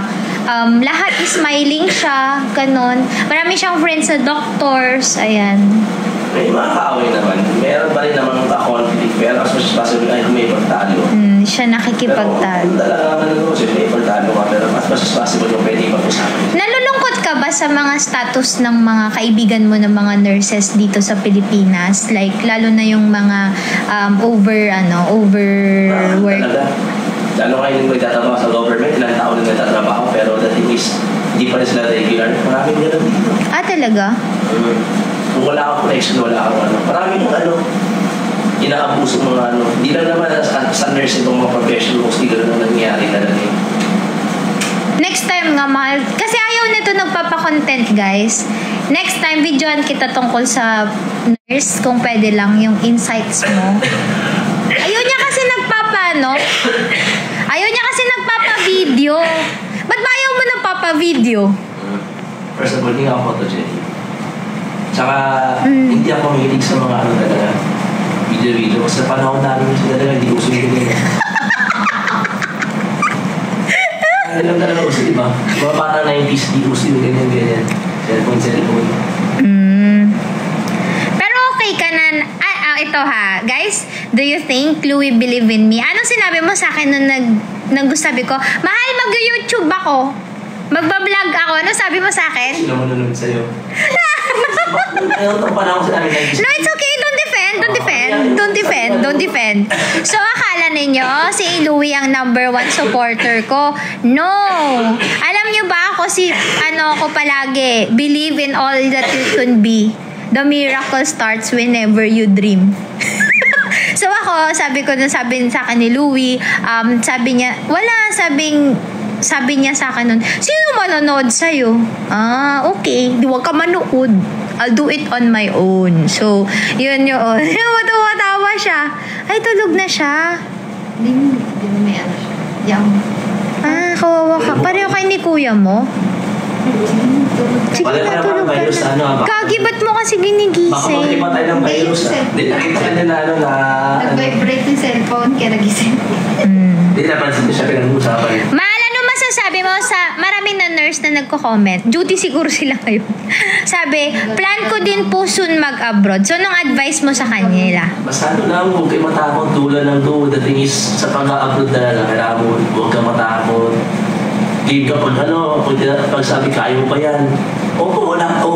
lahat is smiling siya, ganon. Marami siyang friends na doctors, ayan. May mga kaaway naman. Meron pa rin naman ng ka-conflict. Pero as much as possible, ay may pagtalo. Siya nakikipagtalo. Pero talaga may pagtalo ka. Pero as much as possible, yung pwede ipag-usapan. Nalulungkot ka ba sa mga status ng mga kaibigan mo ng mga nurses dito sa Pilipinas? Like, lalo na yung mga overwork. Talaga. Lalo kayo yung nagtatrabaho sa government, ilang taon na nagtatrabaho, pero the thing is, hindi pa rin sila regular. Maraming gano'n dito. Talaga? Kung wala kang connection, wala kang maraming inaabuso mga hindi lang naman sa nurse itong mga professional, mostly gano'n ang nangyayari talaga. Next time nga, mahal. Kasi ayaw nito nagpapakontent, guys. Next time, videoan kita tungkol sa nurse, kung pwede lang, yung insights mo. Ayaw niya kasi nagpapa-video. Ba't ba ayaw mo nagpapa-video? First of all, hindi ako photogenic. Tsaka, hindi ako mahilig sa mga talaga, video. Kasi sa panahon namin yung talaga, hindi uso yung ganyan. Alam talaga uso, diba? Mga parang 90s, hindi uso yung ganyan. Cellphone. Pero okay ka na, ito ha, guys, do you think Louie believe in me? Anong sinabi mo sa akin nung sabi ko, mahal, mag-YouTube ako. Magbablog ako. Ano sabi mo sa akin? Sino mo nanonood sa'yo? Ayaw itong panahon sa amin. No, it's okay. Don't defend. So, akala ninyo, si Louie ang number 1 supporter ko. No. Alam nyo ba ako ako palagi, believe in all that you can be. The miracle starts whenever you dream. So ako, sabi sa akin ni Louie, sabi niya sa akin nun, sino manonood sa'yo? Okay. Huwag ka manood. I'll do it on my own. So, yun yun. Matawa siya. Ay, tulog na siya. Hindi mo may siya. Kawawa ka. Pareho kayo ni kuya mo? Sige na, tulog ka na. Kagi, ba't mo kasi ginigising? Baka mag-iba tayo ng virus. Hindi, nakita na nag-vibrate yung cellphone, kaya nagising. Hindi, napansin siya pinag-usapan. Ano masasabi mo sa maraming na nurse na nagko-comment? Duty siguro sila ngayon. Sabi, plan ko din po soon mag-abroad. So, anong advice mo sa kanila? Basta lang, huwag kayo matakot. Tulad ng the thing is, sa pag-abroad talaga, kailangan mo, huwag ka matakot. Give ka pag pag sabi, kaya mo pa yan. Oo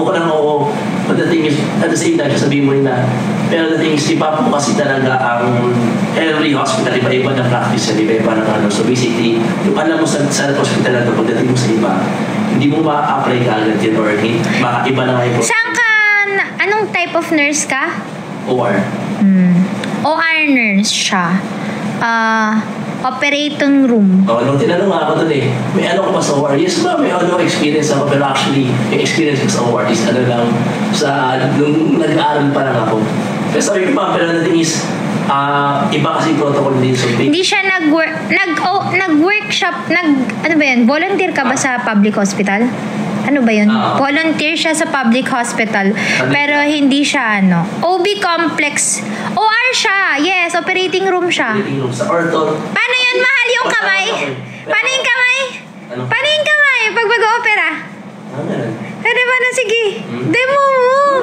ka lang, oo. Pag the thing is, at the same time, sasabihin mo rin na, pero the thing is, iba po kasi talaga ang every hospital, iba-iba na practice yan, iba-iba na ano. So basically, yung alam mo sa hospital na ito, pagdating mo sa iba, hindi mo ma-apply ka agad yun or baka iba na ngayon. Saan ka, anong type of nurse ka? OR. OR nurse siya. Operating room. Nung tinanong ako dun may ano ko pa sa OR? Yes ba, may ano experience ako, pero actually, yung experience ko sa OR is ano lang, nung nag-aaral pa lang ako. Pero sabi ko pa, pero the thing is, iba kasi protocol din. So, hindi siya nag-workshop, ano ba yan? Volunteer ka ba sa public hospital? Ano ba yun? Volunteer siya sa public hospital. Pero hindi siya OB complex. OR siya. Yes, operating room siya. Operating room sa ortho. Paano yun? Mahal yung kamay? Paano yung kamay? Paano yung kamay? Pag mag-opera? Pwede ba na? Sige. Demo mo.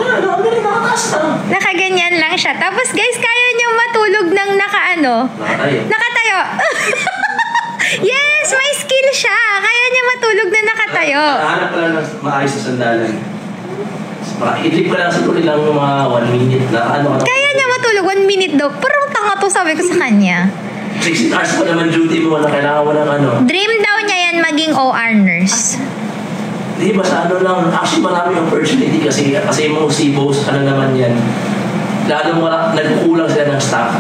Nakaganyan lang siya. Tapos guys, kaya niyang matulog ng nakatayo. Yes, may skill siya. Kaya niya matulog na nakatayo. Hanap ka lang ng maayos na sandalan. I-trip ka lang sa tuloy lang mga 1 minute na Kaya niya matulog 1 minute daw. Parang tanga to, sabi ko sa kanya. 16 hours pa naman duty mo na kailangan mo ng Dream daw niya yan maging OR nurse. Di ba sa lang, actually maraming opportunity kasi yung mga CBOs, naman yan. Lalo mo nagkukulang sila ng staff.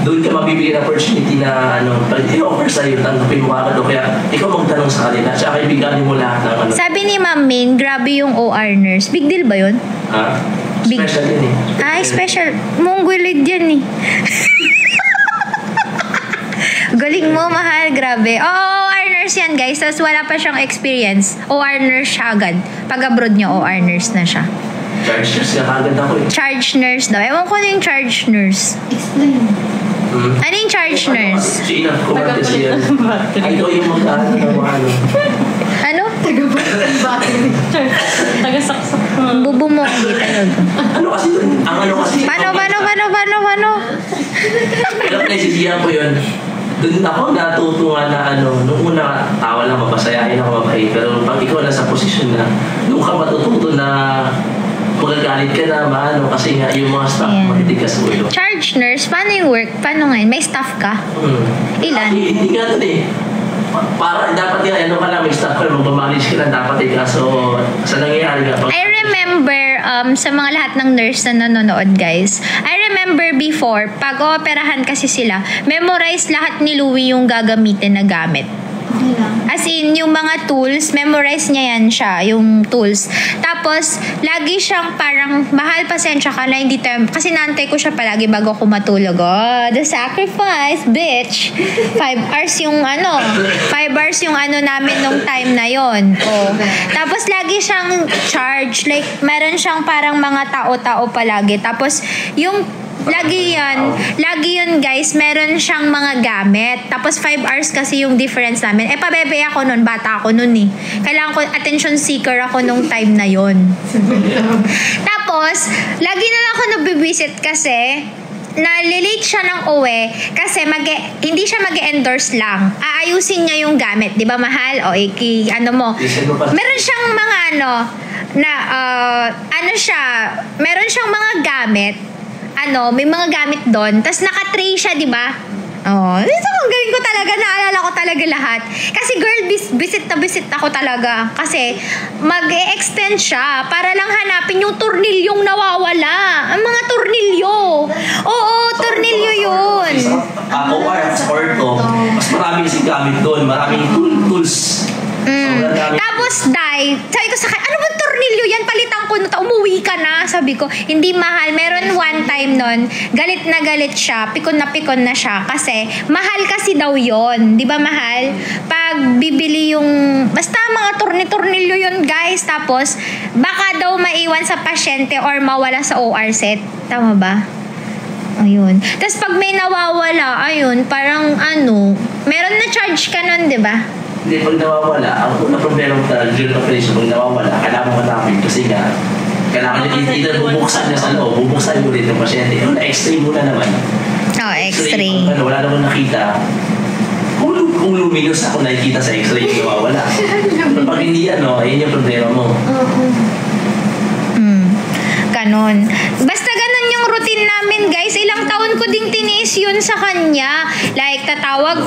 Doon ka mabibigyan ng opportunity na pag i-offer sa'yo, tanggapin mo agad o kaya ikaw magtanong sa kanila. Tsaka ibigay mo lahat ng Sabi ni Ma'am Min, grabe yung OR nurse. Big deal ba yun? Ha? Special yun Ay, special. Mongoloid yan Galing mo, mahal. Grabe. OR nurse yan, guys. Tapos wala pa siyang experience. OR nurse siya agad. Pag abroad niya, OR nurse na siya. Charge nurse ka agad ako Charge nurse daw. Ewan ko na yung charge nurse. Explain. Ano yung charge nurse? Si Ina, kumante siya. Ay, ikaw yung ano? Taga-saksak. Bubo mo hindi talaga. Ano kasi doon? Paano? Pero naisisiyan ko yun. Doon ako natutungan na nung una, tawa lang, mapasayahin ako mabait. Pero pag ikaw na sa posisyon na, doon ka matututo na magagalit ka na kasi nga yung mga staff matitigas mo ito. Charge nurse, paano yung work? Paano ngayon? May staff ka? Ilan? Hindi nga doon para dapat yan, ka lang, may staff ka, magmamanage ka lang dapat kaso sa nangyayari nga. I remember sa mga lahat ng nurse na nanonood, guys, I remember before, pag operahan kasi sila, memorize lahat ni Louie yung gagamitin na gamit. As in, yung mga tools, memorize niya yan siya, yung tools. Tapos, lagi siyang parang, mahal, pasensya ka na, hindi tayo, kasi nantay ko siya palagi bago ako matulog. Oh, the sacrifice, bitch. 5 hours yung 5 hours yung namin nung time na yon. Oh. Tapos, lagi siyang charge, like, meron siyang parang mga tao-tao palagi. Tapos, lagi yun guys, meron siyang mga gamit. Tapos 5 hours kasi yung difference namin. Pabebe ako nun, bata ako nun Kailangan ko, attention seeker ako nung time na yon. Tapos, lagi na lang ako nabibisit kasi nalilate siya ng uwi kasi hindi siya mag-endorse lang. Aayusin niya yung gamit, di ba mahal? O meron siyang mga meron siyang mga gamit. May mga gamit doon. Tapos naka-tray siya, di ba? Ito ang galing ko talaga. Naalala ko talaga lahat. Kasi girl, visit ako talaga. Kasi mag-e-extend siya para lang hanapin yung tornilyong nawawala. Ang mga tornilyo. Oo, tornilyo yun. Ortho, mas marami kasi gamit doon. Maraming tools. Tapos, sabi ko sa kanya, ano ba tornilyo yan? Palitan ko na umuwi ka na. Sabi ko, hindi mahal. Meron one time nun, galit na galit siya. Pikon na siya. Kasi, mahal kasi daw yon, di ba mahal? Pag bibili yung, basta mga tornilyo yun, guys. Tapos, baka daw maiwan sa pasyente or mawala sa OR set. Tama ba? Ayun. Tapos, pag may nawawala, ayun, parang meron na charge ka nun, di ba? Hindi, pag nawawala, ang unang problema sa during operation, pag nawawala, kailangan mo matapin kasi nga, kailangan either bubuksan niya sa loob, bubuksan mo rin ng pasyente. X-ray muna naman. X-ray. Wala naman nakita. Kung luminous ako nakikita sa X-ray, nawawala. Pero pag hindi ayun yung problema mo. ganon. Basta ganon yung routine namin, guys. Ilang taon ko ding tiniis yun sa kanya. Like, tatawag,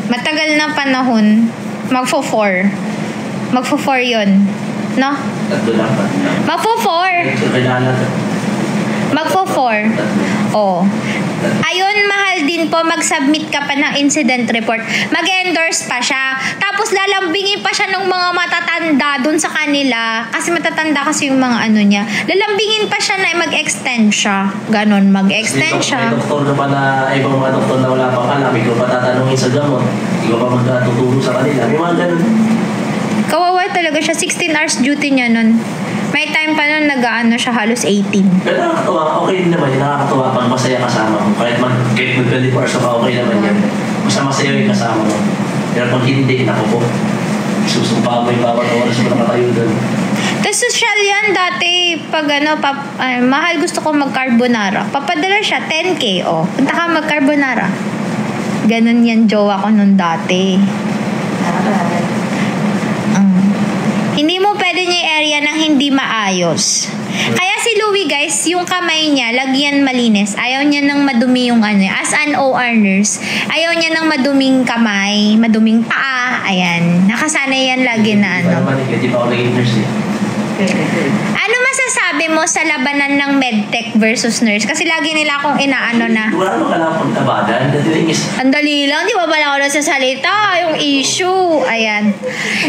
matagal na panahon. Magfo-4 yun. No? Tatlo lang pa. Magfo-4. Oh. Ayun, mahal din po, mag-submit ka pa ng incident report. Mag-endorse pa siya. Tapos lalambingin pa siya ng mga matatanda dun sa kanila. Kasi matatanda kasi yung mga ano niya. Lalambingin pa siya na mag-extend siya. Ganon, mag-extend siya. May doktor naman na, ibang mga doktor na wala pang alam. Ikaw pa tatanungin sa gamot. Ikaw pa magtuturo sa kanila. May mga ganun. Kawawa talaga siya. 16 hours duty niya nun. May time pa nun nag-ano siya, halos 18. Pero nakakatuwa, okay din naman yun. Nakakatuwa pag masaya kasama mo. Kahit mag-24 hours ka, okay naman yan. Basta masaya yung kasama mo. Pero pag hindi, naku po. Susumpa mo yung bawat oras mo nakatayo doon. Tapos social yan dati, pag mahal gusto ko mag-carbonara. Papadala siya, 10K, oh. Punta ka mag-carbonara. Ganon yan, jowa ko nun dati. Hindi mo pwede niya i-area ng hindi maayos. Kaya si Louie, guys, yung kamay niya, lagyan malinis. Ayaw niya ng madumi yung ano. As an OR nurse, ayaw niya ng maduming kamay, maduming paa. Ayan. Nakasanay yan lagi na ano. Hindi pa ako naging nurse eh. Ano masasabi mo sa labanan ng medtech versus nurse? Kasi lagi nila akong inaano na. Wala naman ka lang pagtabadan. The thing is, Ang dali lang, di ba ba ako nasasalita? Yung issue. Ayan.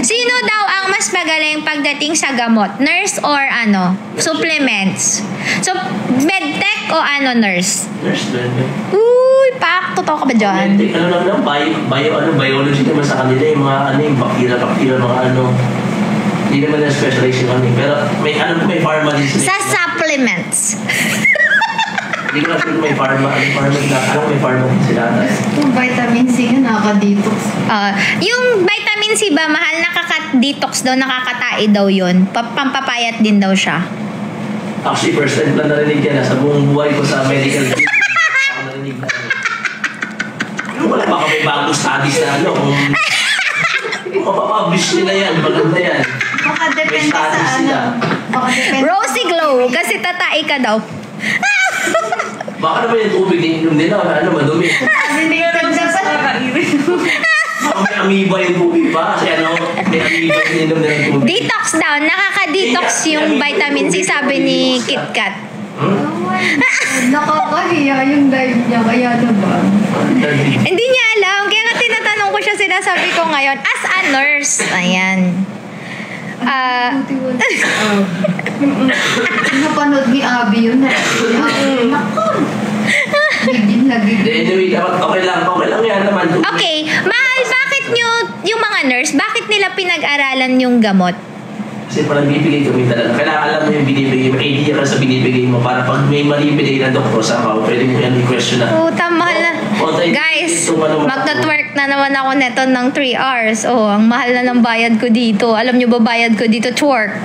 Sino daw ang mas magaling pagdating sa gamot? Nurse or supplements? So, medtech o nurse? nurse ba? Uy, pak, totoo ka ba dyan? Biology naman sa kanila, yung mga yung bacteria, mga hindi naman na specialize yung pero may pharma din sila. Sa supplements. Hindi ko na sure may pharma din sila. Yung vitamin C yun, nakaka-detox. Yung vitamin C ba, mahal, nakaka-detox daw, nakakatai daw yun. Pampapayat din daw siya. Actually, first time lang narinig yan. Sa buong buhay ko sa medical field. Ako narinig na. Wala baka may bagong studies na kung mapapublish nila yan, maganda yan. Baka May depende studies sa sila. Baka depende Rosy glow, kasi tatai ka daw. Baka naman yung tubig na inom nila, madumi. Baka may amoeba yung tubig pa, kasi may amoeba yung inom nila yung tubig. Detox daw, nakaka-detox yung vitamin C, sabi ni KitKat. nakakahiya yung dive niya, kaya naman. Hindi niya alam, kaya nga tinatanong ko siya, sinasabi ko ngayon, as a nurse, ayan. Napanood ni Abby yun. Naku! Gigil na gigil. Anyway, okay lang yan naman. Okay, mahal, bakit nyo, yung mga nurse, bakit nila pinag-aralan yung gamot? Kasi parang bibigay kami talaga. Kailangan alam mo yung binibigay mo. Idea ka sa binibigay mo para pag may mali binigay ng doktor sa ako, pwede mo yan i-question na. Puta, mahal na. Guys, mag-network na naman ako neto ng 3 hours. Oh, ang mahal na ng bayad ko dito. Alam nyo ba bayad ko dito? Twerk.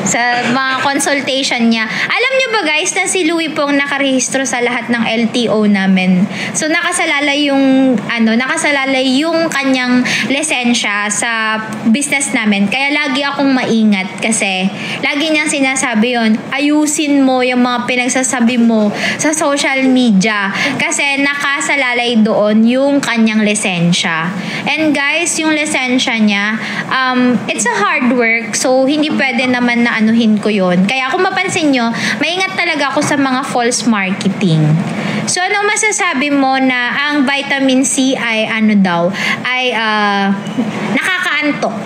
Sa mga consultation niya. Alam nyo ba guys na si Louie pong nakarehistro sa lahat ng LTO namin. So nakasalalay yung kanyang lisensya sa business namin. Kaya lagi akong maingat kasi lagi niyang sinasabi yon, ayusin mo yung mga pinagsasabi mo sa social media kasi nakasalalay doon yung kanyang lisensya. And guys, yung lisensya niya, it's a hard work. So hindi pwede naman na anuhin ko yon. Kaya kung mapansin nyo, maingat talaga ako sa mga false marketing. So, ano masasabi mo na ang vitamin C ay nakakaantok?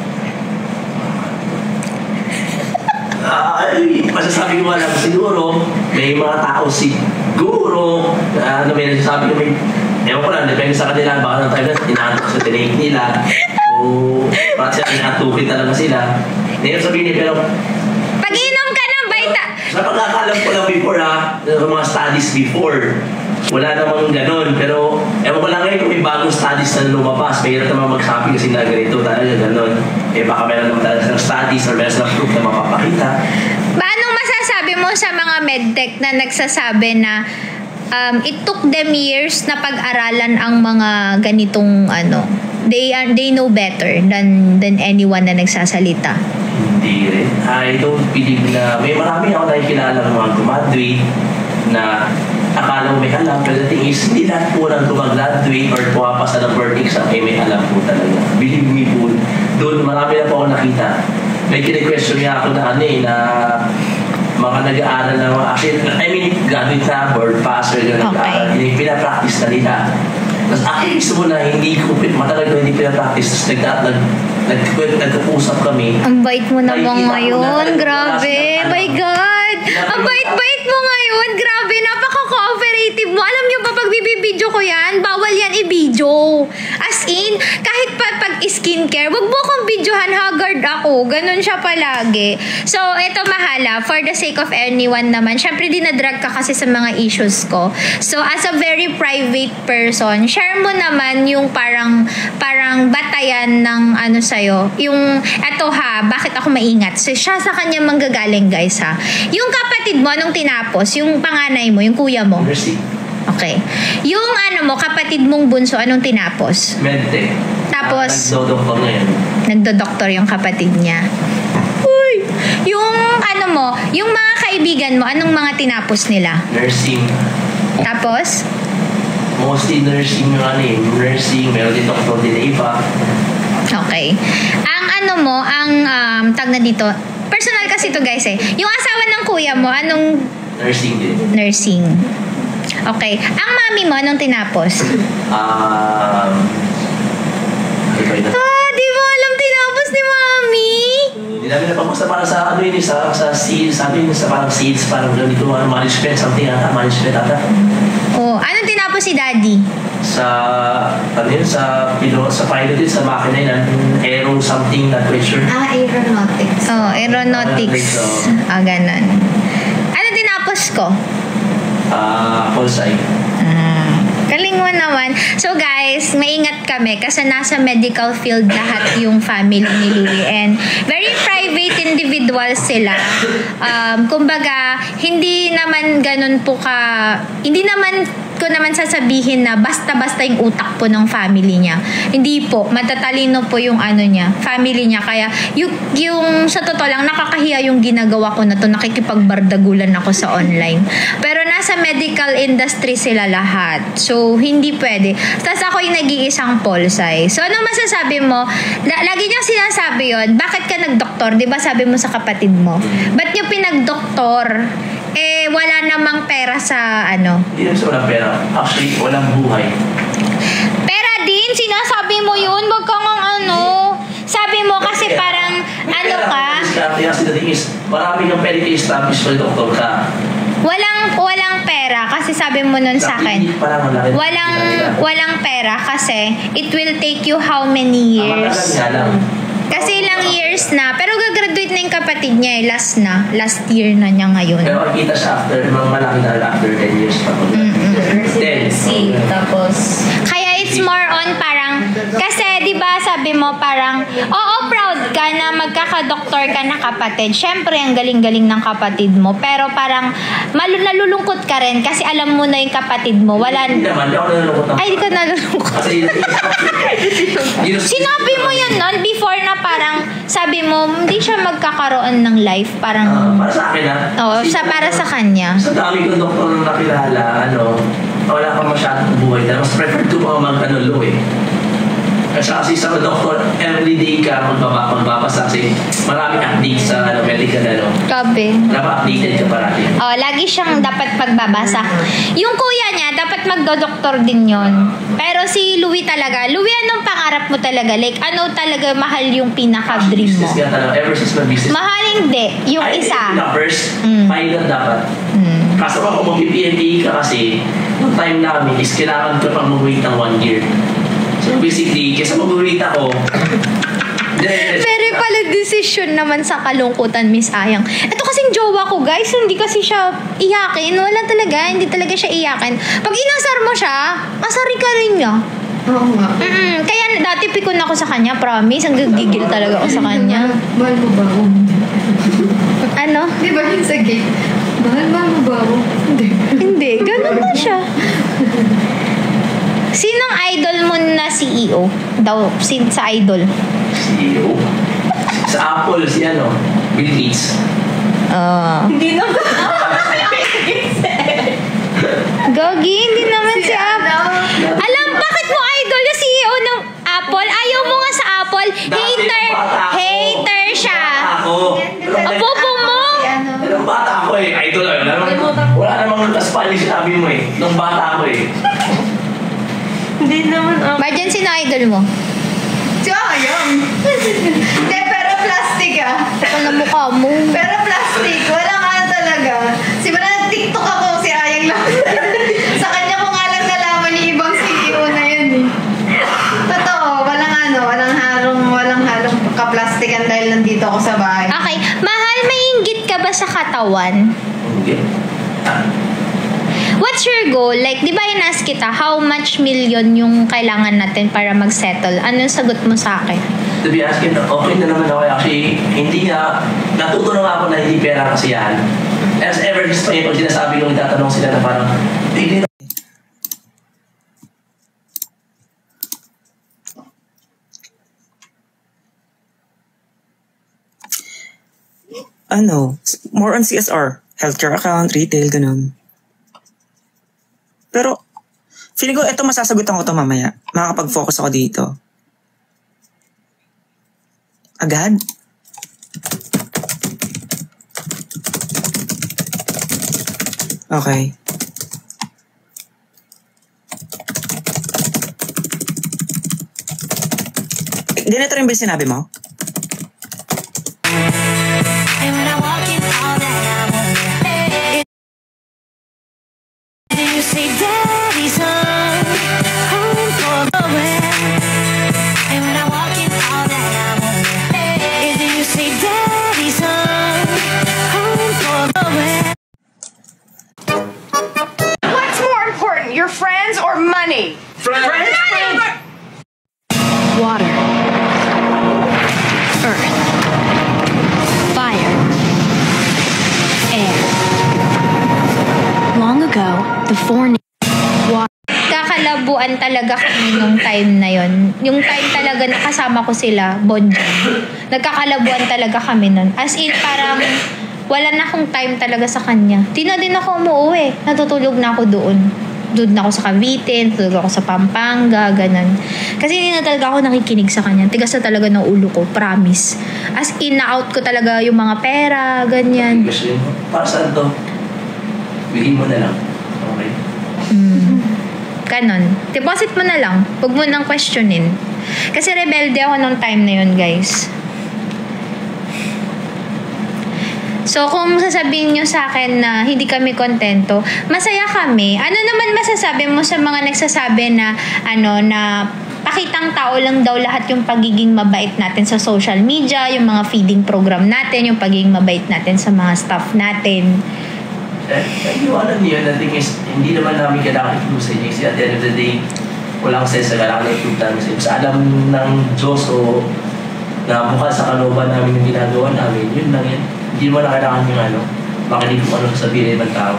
Masasabi ko lang, siguro, may mga tao siguro, may nasasabi ko ewan ko lang, depende sa kanila, baka ng time na inaantok sa tinake nila, o bakit sila inatukin talaga sila. Ngayon sabihin niya, pero Pag-inom ka ng sa pagkakalam ko lang before mga studies before, wala namang ganon. Pero ewan ko lang ngayon kung may bagong studies na lumabas. May hirap naman magsabi kasi na ganito talaga ganon. Baka meron naman talaga ng studies or meron ng proof na mapapakita. Anong masasabi mo sa mga medtech na nagsasabi na it took them years na pag-aralan ang mga ganitong they know better than anyone na nagsasalita? Hindi rin. I don't believe na may marami ako nakikilala ng mga graduate na akala mo may alam, pero the thing is, hindi lahat po nang gumag-graduate or pumapasa ng board exam, may alam po talaga. Believe me po, doon marami na po ako nakita. May kine-question niya ako na na mga nag-aaral na mga, actually, graduate na, board passer, nag-aaral, pinapractice na nila. Tapos gusto mo na hindi ko, matagal ko hindi pinapractice, tapos nagkausap kami. Ang bait mo naman ngayon, grabe. My God! Ang bait-bait mo ngayon, grabe. Napaka-cooperative mo. Alam niyo ba, pag bibidyo ko yan, bawal yan i-video. As in, kahit pag skincare, wag mo akong videohan, haggard ako. Ganun siya palagi. So, ito mahala, for the sake of anyone naman, syempre dinadrag ka kasi sa mga issues ko. So, as a very private person, share mo naman yung parang batayan ng ano sa'yo. Yung, eto ha, bakit ako maingat? So, siya sa kanya manggagaling, guys ha. Yung kapatid mo, anong tinapos? Yung panganay mo, yung kuya mo? Nursing. Okay. Yung ano mo, kapatid mong bunso, anong tinapos? Medtech. Tapos, nagdodoktor na yun. Nagdodoktor yung kapatid niya. Uy! Yung ano mo, yung mga kaibigan mo, anong mga tinapos nila? Nursing. Tapos? Mostly nursing yung nursing, meron din doktor din na iba. Okay. Ang ano mo, ang tag na dito, personal kasi to guys eh. Yung asawa ng kuya mo, anong... Nursing din. Nursing. Okay. Ang mami mo, anong tinapos? Di mo alam tinapos ni mami? Hindi namin napapos na parang sa sa seeds, sabi sa parang seeds, parang ganito, management, something ata, management ata. Oh, anong tinapos si daddy? Sa sa pilot din, sa makina yun, aero something, not quite sure. Aeronautics. Oh, aeronautics. Ganon. Ano tinapos ko? Polsai. Galing mo naman. So guys, maingat kami kasi nasa medical field lahat yung family ni Louie and very private individuals sila. Kumbaga, hindi naman ganun po hindi naman ko naman sasabihin na basta-basta yung utak po ng family niya. Hindi po. Matatalino po yung ano niya, family niya. Kaya yung sa totoo lang, nakakahiya yung ginagawa ko na to. Nakikipagbardagulan ako sa online. Pero nasa medical industry sila lahat. So, hindi pwede. Tapos ako yung nag-iisang polsay. So, ano masasabi mo? Lagi niyang sinasabi yon. Bakit ka nagdoktor? Diba sabi mo sa kapatid mo? Ba't niyo pinagdoktor? Wala namang pera sa ano? Hindi naman sa walang pera. Actually, walang buhay. Pera din, sinasabi mo yun. Wag kang ano. Sabi mo kasi parang ano ka? Kasi the thing is, marami kang pwede i-establish pag doktor ka. Walang pera kasi sabi mo nun sa akin. Walang pera kasi it will take you how many years? Matagal nga lang. Kasi ilang years na. Pero gagraduate na yung kapatid niya eh. Last year na niya ngayon. Pero makikita siya malaki na after 10 years pa. Residency. Tapos... Kaya it's more on parang, kasi di ba sabi mo parang, oo, proud ka na magkakadoktor ka na kapatid. Syempre, ang galing-galing ng kapatid mo. Pero parang, nalulungkot ka rin kasi alam mo na yung kapatid mo. Hindi naman, hindi ako nalulungkot. Ay, di ka nalulungkot. Kasi Sinabi mo yun nun before na parang, sabi mo, hindi siya magkakaroon ng life. Parang, para sa akin oo, para sa kanya. Sa dami kong doktor na nakilala, wala pa masyadong buhay. Mas prefer ko mga magkanulo eh. Kasi sa doktor, everyday ka magbabasa kasi maraming updates sa medical Grabe. Dapat updated ka parati. Oh, lagi siyang dapat pagbabasa. Yung kuya niya, dapat magdodoktor din yon. Pero si Louie talaga, Louie, anong pangarap mo talaga? Like, ano talaga mahal yung pinaka-dream mo? Business nga talaga. Ever since my business. Mahal hindi. Yung isa. First, pilot dapat. Kaso kung mag-PND ka kasi, yung time namin is kailangan ko pang mag-wait ng 1 year. So basically, kesa mag-wait ako, Very pala decision naman sa kalungkutan, Miss Ayang. Ito kasing jowa ko, guys, hindi kasi siya iyakin. Wala talaga, hindi talaga siya iyakin. Pag inasar mo siya, asari ka rin niya. Oo nga. Kaya dati pikon ako sa kanya, promise. Ang gigil talaga ako sa kanya. Mahal mo ba ako? Ano? Di ba yun sa gate? Mahal mo ba ako? Hindi, ganun na siya. Sinong idol mo na CEO? Daw, sa idol? CEO? Sa Apple, si Bill Gates. Hindi naman. Gogi, hindi naman si Apple. Alam, bakit mo idol yung CEO ng Apple? Ayaw mo nga sa Apple. Hater siya. Apopo mo. Nung bata ako idol wala namang Spanish sinabi mo nung bata ako Hindi naman ako. Marjan, sino idol mo? Si Ayong. Hindi, pero plastic Wala mukha mo. Pero plastic. Wala nga talaga. Simula nag-TikTok ako, si Ayang lang. Sa kanya ko nga lang nalaman yung ibang CEO na yun Totoo, walang halong kaplastikan dahil nandito ako sa bahay. Okay, mahal, may inggit ka ba sa katawan? Hindi. What's your goal? Like, di ba inas kita, how much million yung kailangan natin para mag-settle? Anong sagot mo sa akin? To be honest, okay na naman ako. Actually, hindi nga, natuto na nga ako na hindi pera kasi yan. As ever, gusto niya pag sinasabi nung itatanong sila na parang, hindi na. More on CSR. Healthcare account, retail, ganun. Pero, feeling ko, ito masasagutan ko to mamaya. Makakapag-focus ako dito. Agad? Okay. Ganito rin ba yung sinabi mo? What's more important, your friends or money? Friends! Water, earth, fire, air. Long ago, the four Kakalabuan talaga kami nung time na yon. Yung time talaga nakasama ko sila, bonding. Nagkakalabuan talaga kami nun. As in, parang wala na akong time talaga sa kanya. Di na din ako umuwi. Natutulog na ako doon. Doon na ako sa Cavite, natutulog ako sa Pampanga, ganun. Kasi hindi na talaga ako nakikinig sa kanya. Tigas na talaga ng ulo ko, promise. As in, na-out ko talaga yung mga pera, ganyan. Gusto mo, para saan to? Bigyan mo na lang. Okay? Ganon. Deposit mo na lang. Huwag mo nang questionin. Kasi rebelde ako nung time na yun, guys. So, kung sasabihin nyo sa akin na hindi kami kontento, masaya kami. Ano naman masasabi mo sa mga nagsasabi na, na pakitang tao lang daw lahat yung pagiging mabait natin sa social media, yung mga feeding program natin, yung pagiging mabait natin sa mga staff natin. Yung alam niyo, the thing is, hindi naman namin kailangan i-prove sa inyo. Kasi at the end of the day, walang sense na kailangan i-prove namin sa inyo. Sa alam ng Diyos o na bukal sa kalooban namin yung ginagawa namin, yun lang yan. Hindi mo na kailangan yung makinig kung ano sasabihin ng ibang tao.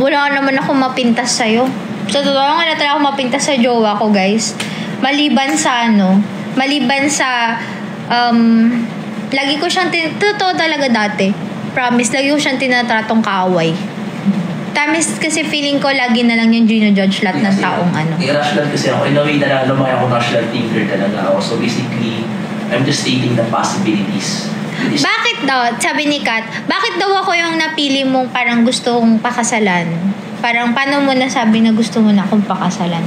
Wala naman ako mapintas sa'yo. Sa totoo lang, wala talaga ako mapintas sa jowa ko, guys. Maliban sa lagi ko siyang, totoo talaga dati. Promise, lagi ko siyang tinatratong kaaway. Tamis kasi feeling ko lagi na lang yung gino-judge lahat ng taong Rational kasi ako. In a way na lumaki ako rational thinker talaga ako. So basically, I'm just stating the possibilities. Bakit daw, sabi ni Kat, bakit daw ako yung napili mong parang gusto kong pakasalan? Parang paano mo nasabi na gusto mo na akong pakasalan?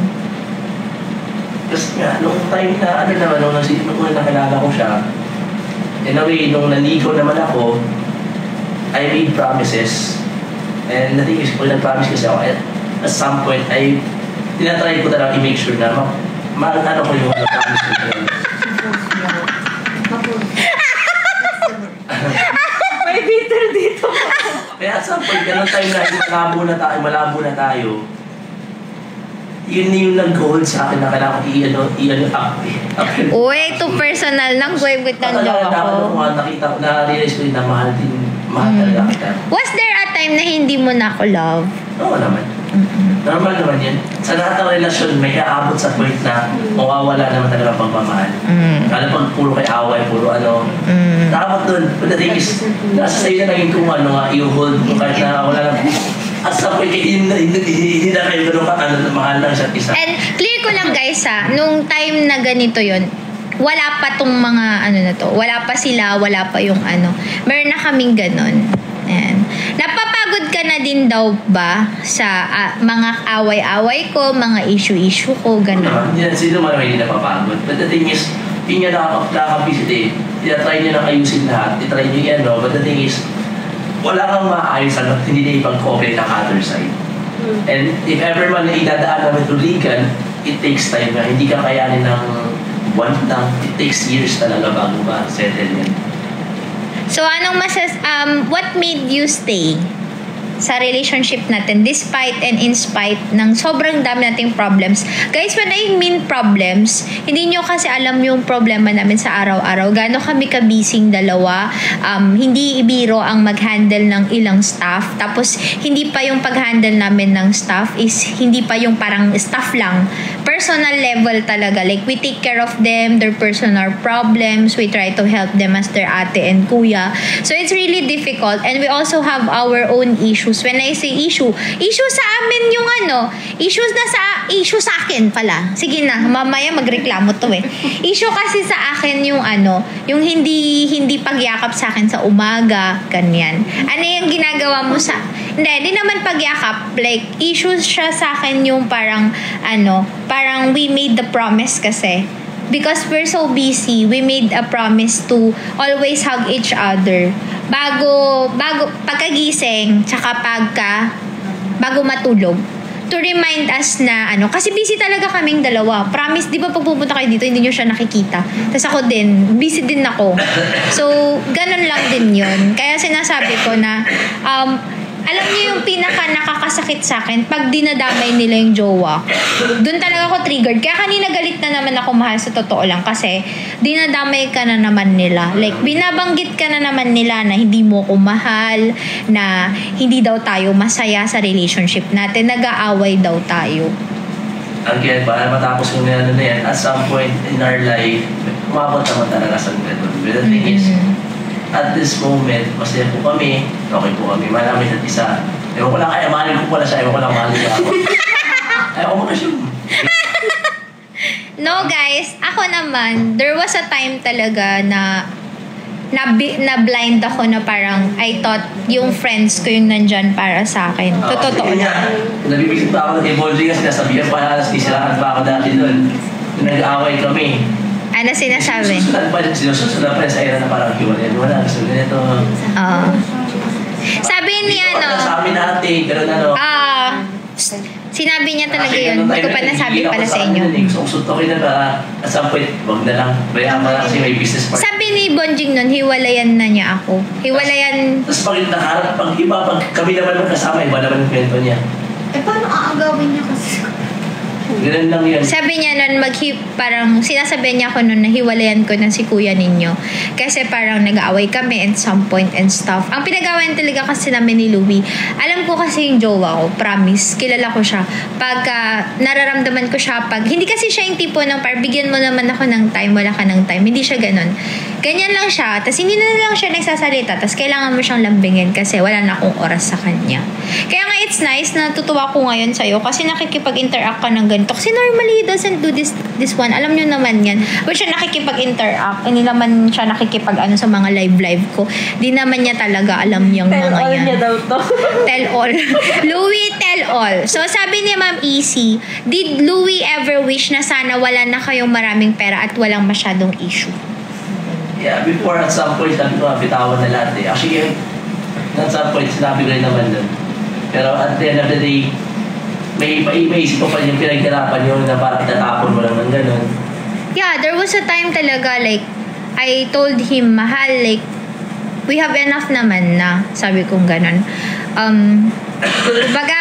Kasi nga, nung time na, nung nakilala ko siya, in a way, nung naligo naman ako, I made promises. And the thing is, kung nag-promise kasi ako, at some point, tinatry ko talaga i-make sure na ano ko yung promise ko talaga. May bitter dito. Kaya at some point, ganun time na malabo na tayo, yun yung nag-hold sa akin na kailangan up. Uy, ito personal lang. Gwebwit ng jowa ko. Nakita ko, na-realize ko din na mahal talaga kita. Was there a time na hindi mo na ako love? Oo naman. Normal naman yun. Sa lahat ng relasyon, may aabot sa point na mawawala naman talaga pagmamahal. Kala pag puro kay away, puro ano. Dapat dun, but the thing is, nasa sa'yo na naging kung ano nga, i-hold mo kahit na wala na. At sa point, hindi na kayo gano'n ka, mahal lang isa't isa. And clear ko lang guys nung time na ganito yon, wala pa tong mga ano na to. Wala pa sila, wala pa yung ano. Meron na kaming ganon. Ayan. Napapagod ka na din daw ba sa mga away-away ko, mga issue-issue ko, ganon? Hindi na sino man hindi napapagod. But the thing is, hindi niya nakakapisit eh. Try niya nang ayusin lahat. Try niya yan, no? But the thing is, wala kang maayos at hindi na ipag-cooperate ang other side. And if ever man na idadaan namin to legal, it takes time na. Hindi ka kayanin ng one lang. It takes years talaga bago ma-settle yan. So, anong what made you stay sa relationship natin despite and in spite ng sobrang dami nating problems? Guys, when I mean problems, hindi nyo kasi alam yung problema namin sa araw-araw. Gaano kami kabising dalawa. Hindi ibiro ang mag-handle ng ilang staff. Tapos, hindi pa yung pag-handle namin ng staff is hindi pa yung parang staff lang. Personal level talaga. Like, we take care of them, their personal problems. We try to help them as their ate and kuya. So, it's really difficult. And we also have our own issues. When I say issue sa amin yung issue sa akin pala. Sige na, mamaya magreklamo to eh. Issue kasi sa akin yung yung hindi pagyakap sa akin sa umaga, ganyan. Ano yung ginagawa mo sa... Hindi naman pagyakap. Like, issue siya sa akin yung parang we made the promise kasi. Because we're so busy, we made a promise to always hug each other. Bago pagkagising, tsaka bago matulog. To remind us na kasi busy talaga kaming dalawa. Promise, di ba pag pupunta kayo dito, hindi nyo siya nakikita. Tapos ako din, busy din ako. So, ganun lang din yun. Kaya sinasabi ko na, alam niyo yung pinaka nakakasakit sa akin pag dinadamay nila yung jowa. Doon talaga ako triggered. Kaya kanina galit na naman ako, mahal, sa totoo lang. Kasi dinadamay ka na naman nila. Like, binabanggit ka na naman nila na hindi mo ko mahal, na hindi daw tayo masaya sa relationship natin. Nag-aaway daw tayo. Again, para matapos yung na yan, at some point in our life, umabot naman talaga sa ganun. But the thing is, at this moment, masaya po kami, okay po kami, malamit at isa. Ewan ko lang, mahalin ko pala siya, ewan ko lang, mahalin niya ako. Ayaw ko makasyon. No guys, ako naman, there was a time talaga na blind ako na parang I thought yung friends ko yung nandyan para sa akin. Totoo na. Nabibisit pa ako ng evolving kasi nasabihan pa, sisiraan pa ako dati doon. Nag-aaway kami. Ano sinasabi? Sinusunod pa sa era na parang hiwalay. Wala, gusto ganito. Sabi niya, Sa amin natin, pero sinabi niya talaga yun. Hindi ko pa nasabi pala sa inyo. Susuntokin na ba, at some point, wag na lang. Bayaan mo lang kasi may business partner. Sabi ni Bonjing nun, hiwalayan na niya ako. Hiwalayan. Tapos pag nakaharap, pag kami naman magkasama, iba naman yung kwento niya. Paano aagawin niya kasi? Ganun lang yan. Sabi niya nun, parang sinasabihan niya ako nun na hiwalayan ko na si kuya ninyo. Kasi parang nag-aaway kami at some point and stuff. Ang pinag-awayan talaga kasi namin ni Louie, alam ko kasi yung jowa ko, promise, kilala ko siya. Pag nararamdaman ko siya, hindi kasi siya yung tipo ng parang bigyan mo naman ako ng time, wala ka ng time. Hindi siya ganun. Ganyan lang siya. Tapos hindi na lang siya nagsasalita. Tapos kailangan mo siyang lambingin kasi wala na akong oras sa kanya. Kaya nga it's nice na natutuwa ko ngayon sa'yo kasi nakikipag-interact ka ng ganito. Kasi normally he doesn't do this one. Alam nyo naman yan. But siya nakikipag-interact. Hindi naman siya nakikipag sa mga live ko. Di naman niya talaga alam yung mga yan. Tell all niya daw to. Tell all. Louie, tell all. So sabi ni Ma'am Easy, did Louie ever wish na sana wala na kayong maraming pera at walang masyadong issue? Yeah, before at some point, sabi ko, bitawan na lahat eh. Actually, at some point, sinabi ko rin naman dun. Pero at the end of the day, may isip ko pa yung pinaghirapan yun na parang itatapon mo lang ng ganun. Yeah, there was a time talaga, like, I told him, mahal, like, we have enough naman na, sabi kong ganun. Baga,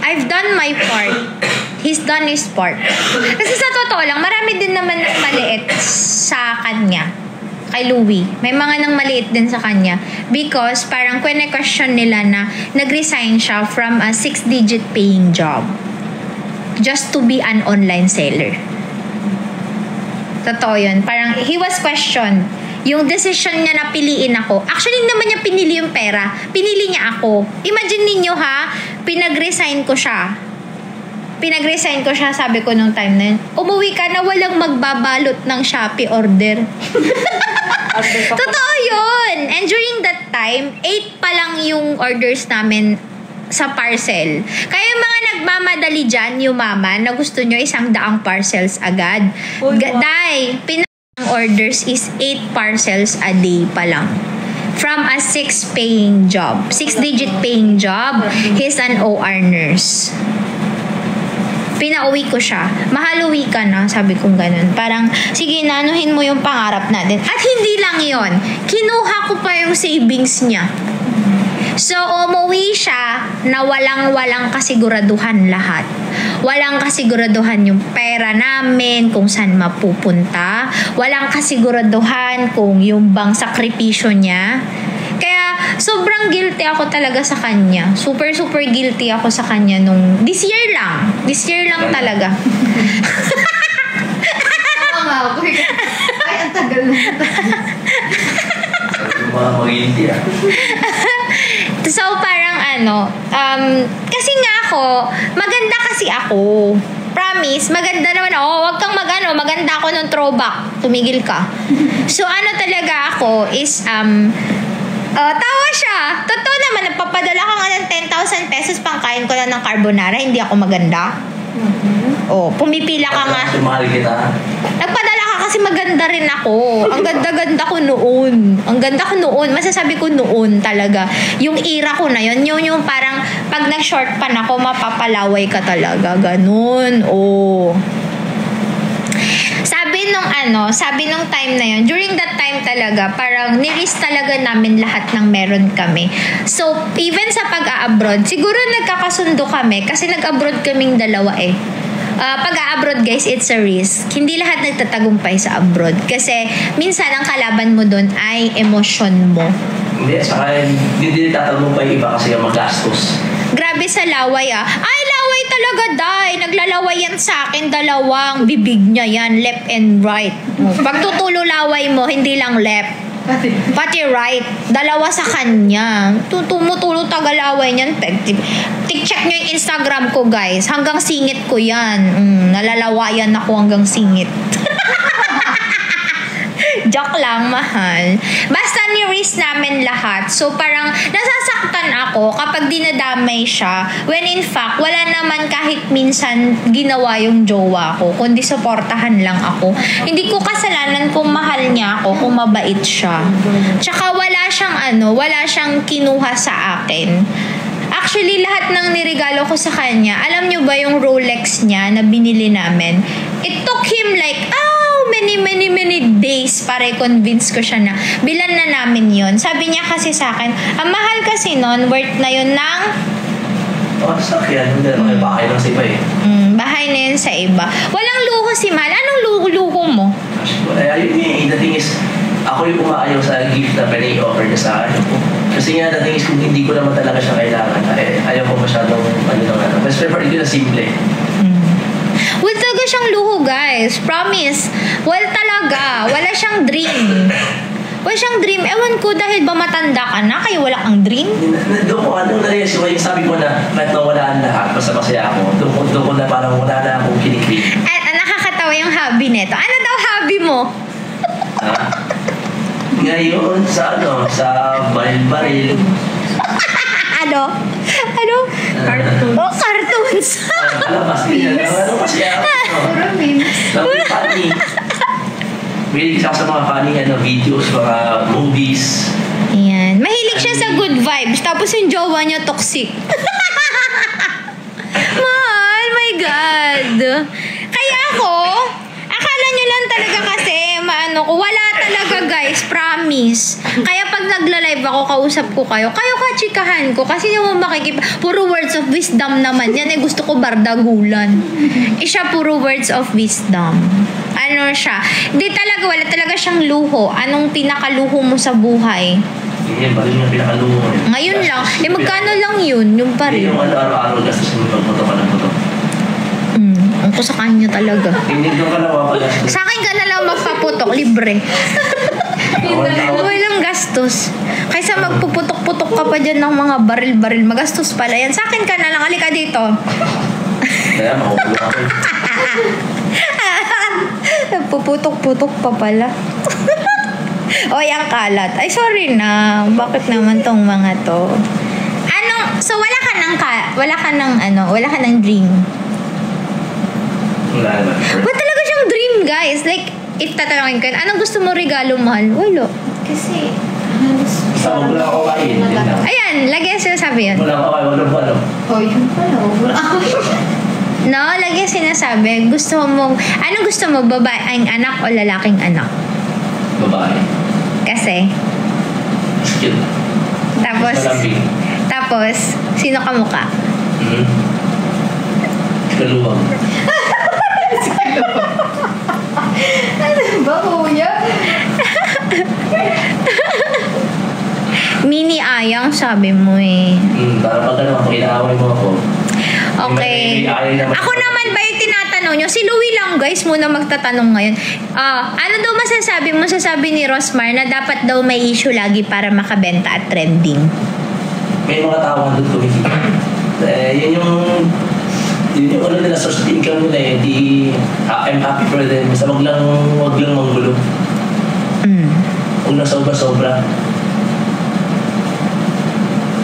I've done my part. He's done his part. Kasi sa totoo lang, marami din naman ng maliit sa kanya. kay Louie. May mga nang maliit din sa kanya. Because parang question nila na nag-resign siya from a 6-digit paying job. Just to be an online seller. Totoo yun. Parang he was questioned. Yung decision niya na piliin ako. Actually, naman niya pinili yung pera. Pinili niya ako. Imagine ninyo ha, pinag-resign ko siya. Sabi ko nung time na yun. Umuwi ka na walang magbabalot ng Shopee order. Totoo yun. And during that time, 8 pa lang yung orders namin sa parcel. Kaya yung mga nagmamadali dyan, yung mama, na gusto nyo 100 parcels agad. Day, ang orders is 8 parcels a day pa lang. From a 6-digit paying job, he's an OR nurse. Pinauwi ko siya. Mahal uwi ka na, sabi kong ganun. Parang, sige, nanuhin mo yung pangarap natin. At hindi lang yon, kinuha ko pa yung savings niya. So, umuwi siya na walang kasiguraduhan lahat. Walang kasiguraduhan yung pera namin, kung saan mapupunta. Walang kasiguraduhan kung yung bang sakripisyo niya. Kaya, sobrang guilty ako talaga sa kanya. Super guilty ako sa kanya nung this year lang talaga. Oo nga ako. Ay, ang tagal na. Mag-guilty So, parang kasi nga maganda kasi ako. Promise, maganda naman ako. Huwag kang maganda ako ng throwback. Tumigil ka. So, talaga ako is, tawa siya. Totoo naman, nagpapadala ka nga ng 10,000 pesos pangkain ko lang ng carbonara, hindi ako maganda. Pumipila ka nga. Mahal kita. Nagpadala ka kasi maganda rin ako. Ang ganda-ganda ko noon. Masasabi ko noon talaga. Yung era ko na yun, yung parang pag nag-short pan ako, mapapalaway ka talaga. Ganun. Sabi nung time na yun, during that time talaga, parang nirisk talaga namin lahat ng meron kami. So, even sa pag-a-abroad, siguro nagkakasundo kami kasi nag-abroad kaming dalawa pag-a-abroad guys, it's a risk. Hindi lahat nagtatagumpay sa abroad. Kasi minsan ang kalaban mo doon ay emosyon mo. Hindi, saka hindi tatagumpay iba kasi yung magastos. Grabe sa laway Ay, laway talaga, Day. Naglalaway yan sa akin, dalawang bibig niya yan, left and right. Pag tutulo laway mo, hindi lang left. Pati right. Dalawa sa kanya. Tumutulo tagalaway niyan. Check nyo yung Instagram ko, guys. Hanggang singit ko yan. Nalalawayan ako hanggang singit. Joke lang, mahal. Basta ni-risk namin lahat. So, parang nasasaktan ako kapag dinadamay siya. When in fact, wala naman kahit minsan ginawa yung jowa ko. Kundi supportahan lang ako. Hindi ko kasalanan kung mahal niya ako, kung mabait siya. Tsaka wala siyang kinuha sa akin. Actually, lahat ng nirigalo ko sa kanya, alam nyo ba yung Rolex niya na binili namin? It took him like, many days para i-convince ko siya na bilan na namin yun. Sabi niya kasi sa akin, ang mahal kasi nun, worth na yun ng sakyan. Hindi naman bahay lang sa iba bahay na yun sa iba. Walang luho si Mahal. Anong luho mo? The thing is, ako yung umaayaw sa gift na pinay-offer niya sa akin. Kasi nga, the thing is, kung hindi ko naman talaga siya kailangan, ayaw ko masyadong mas prefer ko na simple. Well, talaga siyang luho, guys. Promise. Well, talaga. Wala siyang dream. Ewan ko, dahil ba matanda ka na, kaya wala kang dream? Doon ko, yung sabi ko na, kahit nawalaan lahat, basta masaya ako, doon ko na parang wala na akong kiniklik. At nakakatawa yung hobby nito. Ano daw hobby mo? Ngayon, sa baril-baril. Ano? Cartoons. Cartoons. Ano kasi funny. Mahilig siya sa mga funny videos, mga movies. Ayan. Mahilig siya sa good vibes. Tapos yung jowa niya toxic. Mahal, my God. Kaya ako, akala nyo lang talaga kasi, wala talaga guys, promise. Kaya pag nagla-live ako, kausap ko kayo kachikahan ko, kasi yung puro words of wisdom naman yan, gusto ko bardagulan. Siya puro words of wisdom. Siya, di talaga talaga, wala talaga siyang luho. Anong pinakaluho mo sa buhay? Yan pa rin yung pinakaluho mo. Ngayon lang. Magkano lang yun? Yung pa rin. Yung araw-araw gastos mo pagputok ka ng putok. Ang ko sa kanya talaga. Hindi doon ka lang mapagastos. Sa akin ka na lang magpaputok, libre. Walang gastos. Kaysa magpuputok-putok ka pa dyan ng mga baril-baril, magastos pala yan. Sa akin ka na lang, halika dito. Kaya makukuha ko. Puputok-putok pa pala. Oy, ang kalat. Ay, sorry na. Bakit naman tong mga to? So wala ka ng dream. Wala naman. Wala talaga siyang dream, guys. Like, itatanungin ko, anong gusto mo regalo, mahal? Wala. Kasi, Sa wala ako kain. Ayan, lagi sinasabi yun. Wala ako kain. Wala ko. oh, yun pala. Wala ako. No, lagi sinasabi, anong gusto mo, babaeng anak o lalaking anak? Babae. Kasi, Cute. Malambing. tapos, sino ka mukha? Kaluwag. Ano ba, kuya? Mini Ayang, sabi mo eh. Para pag pag inaaway mo ako. Okay. Ako naman ba yung tinatanong nyo? Si Louie lang, guys, muna magtatanong ngayon. Ano daw masasabi ni Rosmar na dapat daw may issue lagi para makabenta at trending? May mga tao doon kumikita. Yun yung ano nila, source of income nila eh. I'm happy for them. Basta wag lang manggulo. Huwag na sobra-sobra.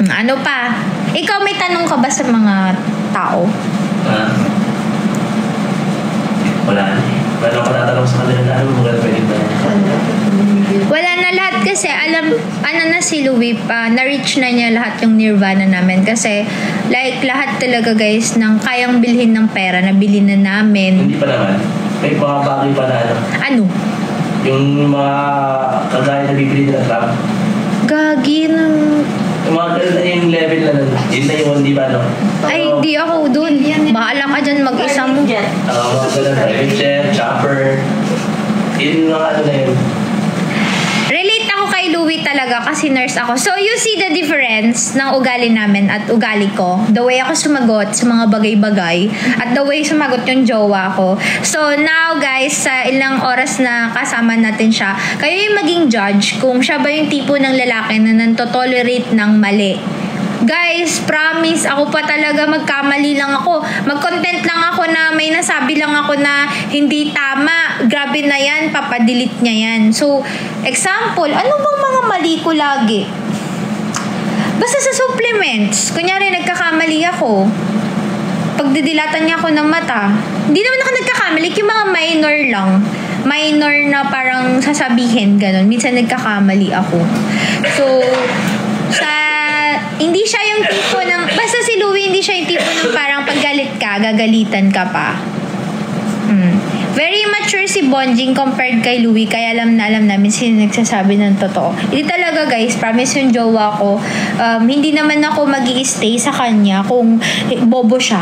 Ano pa? Ikaw may tanong ka ba sa mga tao? Wala na eh. Wala ko natanong sa kanila na ano mo gano'n pwede ba? Wala na lahat kasi na si Louie pa, na-reach na niya lahat yung nirvana namin kasi like lahat talaga guys ng kayang bilhin ng pera, nabili na namin. Hindi pa naman. May mga bagay pa na Ano? Yung mga kagaya na bibili nila trap. Gagi ng... Yung mga ganun na yung level na nun. Yun na yun, di ba no? Ay, di ako dun. Bahala ka dyan mag-isa mo. Mga ganun, private jet, chopper. Yun mga ano na yun. Relate ako kay Louie talaga kasi nurse ako. So, you see the difference ng ugali namin at ugali ko. The way ako sumagot sa mga bagay-bagay at the way sumagot yung jowa ko. So, now guys, sa ilang oras na kasama natin siya, kayo yung maging judge kung siya ba yung tipo ng lalaki na nantotolerate ng mali. Guys, promise, ako pa talaga magkamali lang ako. Mag-content lang ako na may nasabi lang ako na hindi tama. Grabe na yan, papadelete niya yan. So, example, ano bang mga mali ko lagi? Basta sa supplements, kunyari nagkakamali ako. Pagdidilatan niya ako ng mata. Hindi naman ako nagkakamali, yung mga minor lang. Minor na parang sasabihin, ganun. Minsan nagkakamali ako. So, hindi siya yung tipo ng, basta si Louie, hindi siya yung tipo ng parang paggalit ka, gagalitan ka pa. Very mature si Bonjing compared kay Louie, kaya alam namin sino nagsasabi ng totoo. Hindi talaga guys, promise yung jowa ko, hindi naman ako mag-i-stay sa kanya kung bobo siya.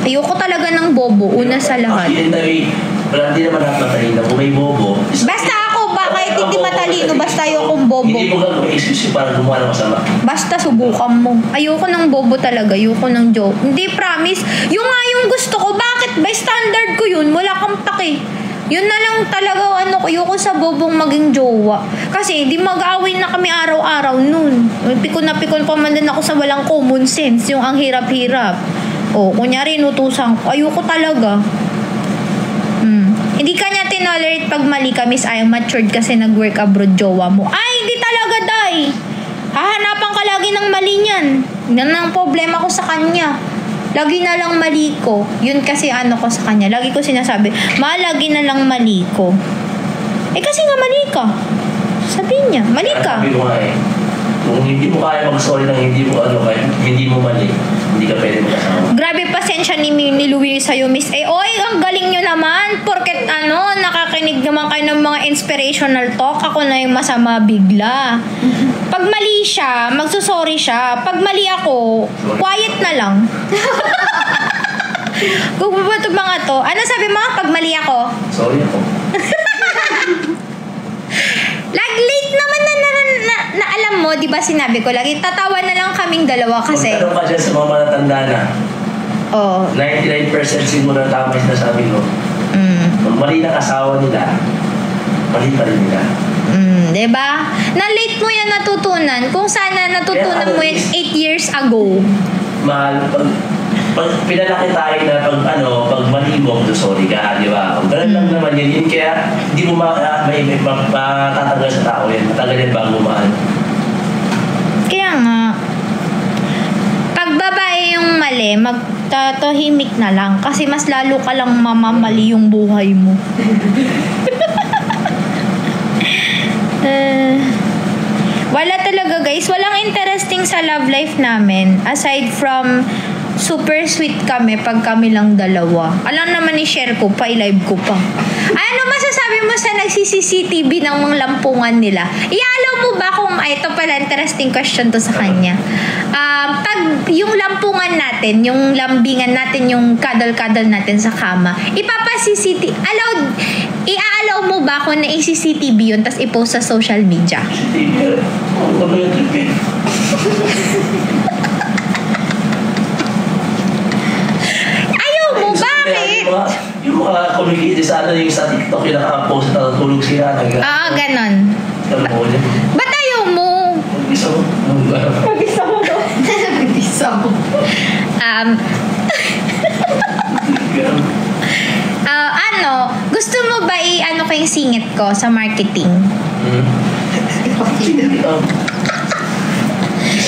Ayoko talaga ng bobo, una sa lahat. Actually, hindi naman natatay na kung may bobo. Basta ako ba, kahit hindi matalino, basta ayokong bobo. Hindi mo gagawin excuse para gumawa ng masama. Basta subukan mo. Ayoko ng bobo talaga. Ayoko ng joke. Hindi, promise. Yung nga yung gusto ko, bakit ba? Standard ko yun. Wala kang pake. Yun na lang talaga, ayoko sa bobong maging jowa. Kasi, di mag-away na kami araw-araw nun. Pikon na pikon pa man din ako sa walang common sense. Yung ang hirap-hirap. Kunyari, inutusan ko. Ayoko talaga. Hindi ka niya tinolerate pag mali ka, Miss Ayang, matured kasi nag-work abroad jowa mo. Ay, hindi talaga, day! Hahanapan ka lagi ng mali niyan. Yan ang problema ko sa kanya. Lagi na lang mali ko. Yun kasi ko sa kanya. Lagi ko sinasabi, lagi na lang mali ko. Kasi nga mali ka. Sabihin niya, mali ka. Sabi mo nga kung hindi mo kaya mag-sorry ng hindi mo mali, hindi ka pwede magkasama. Grabe pasensya ni Louie sa'yo, Miss A. Oy, ang galing nyo naman. Porket nakakinig naman kayo ng mga inspirational talk. Ako na yung masama bigla. Pag mali siya, magsusorry siya. Pag mali ako, quiet na lang. Kung ba ito mga to? Ano sabi mo? Pag mali ako? Sorry ako. ba sinabi ko lagi, tatawa na lang kaming dalawa kasi. Kung tanong ka dyan sa mga matatanda na, Oo. 99% siguro na tama yung sinasabi ko. Kung mali ng asawa nila, mali pa rin nila. Diba? Na-late mo yan natutunan. Kung sana natutunan mo yan 8 years ago. Mahal, pag pinalaki tayo na pag mali mo, sorry ka, di ba? Ganun lang naman yun. Kaya hindi mo makatanggal sa tao yan. Matagal yan bago mahal. Kaya nga, pag babae yung mali, magtatahimik na lang. Kasi mas lalo ka lang mamamali yung buhay mo. Wala talaga guys, walang interesting sa love life namin aside from super sweet kami pag kami lang dalawa. Alam naman i-share ko pa, i-live ko pa. Ano masasabi mo sa nagsi-CCTV ng mga lampungan nila? I-allow mo ba kung, ito pala interesting question to sa kanya. Pag yung lampungan natin, yung lambingan natin, yung cuddle-cuddle natin sa kama, i-allow mo ba kung na-CCTV yun tas i-post sa social media? Ang gano'n yung trip. Ayaw mo, bakit? Yung mga community sa yung sa TikTok yung naka-post na tulog sila. Oo, ganon. Ba't ayaw mo? Mag-isa mo. Mag-isa mo to. Mag-isa mo. Gusto mo ba ko yung singit ko sa marketing?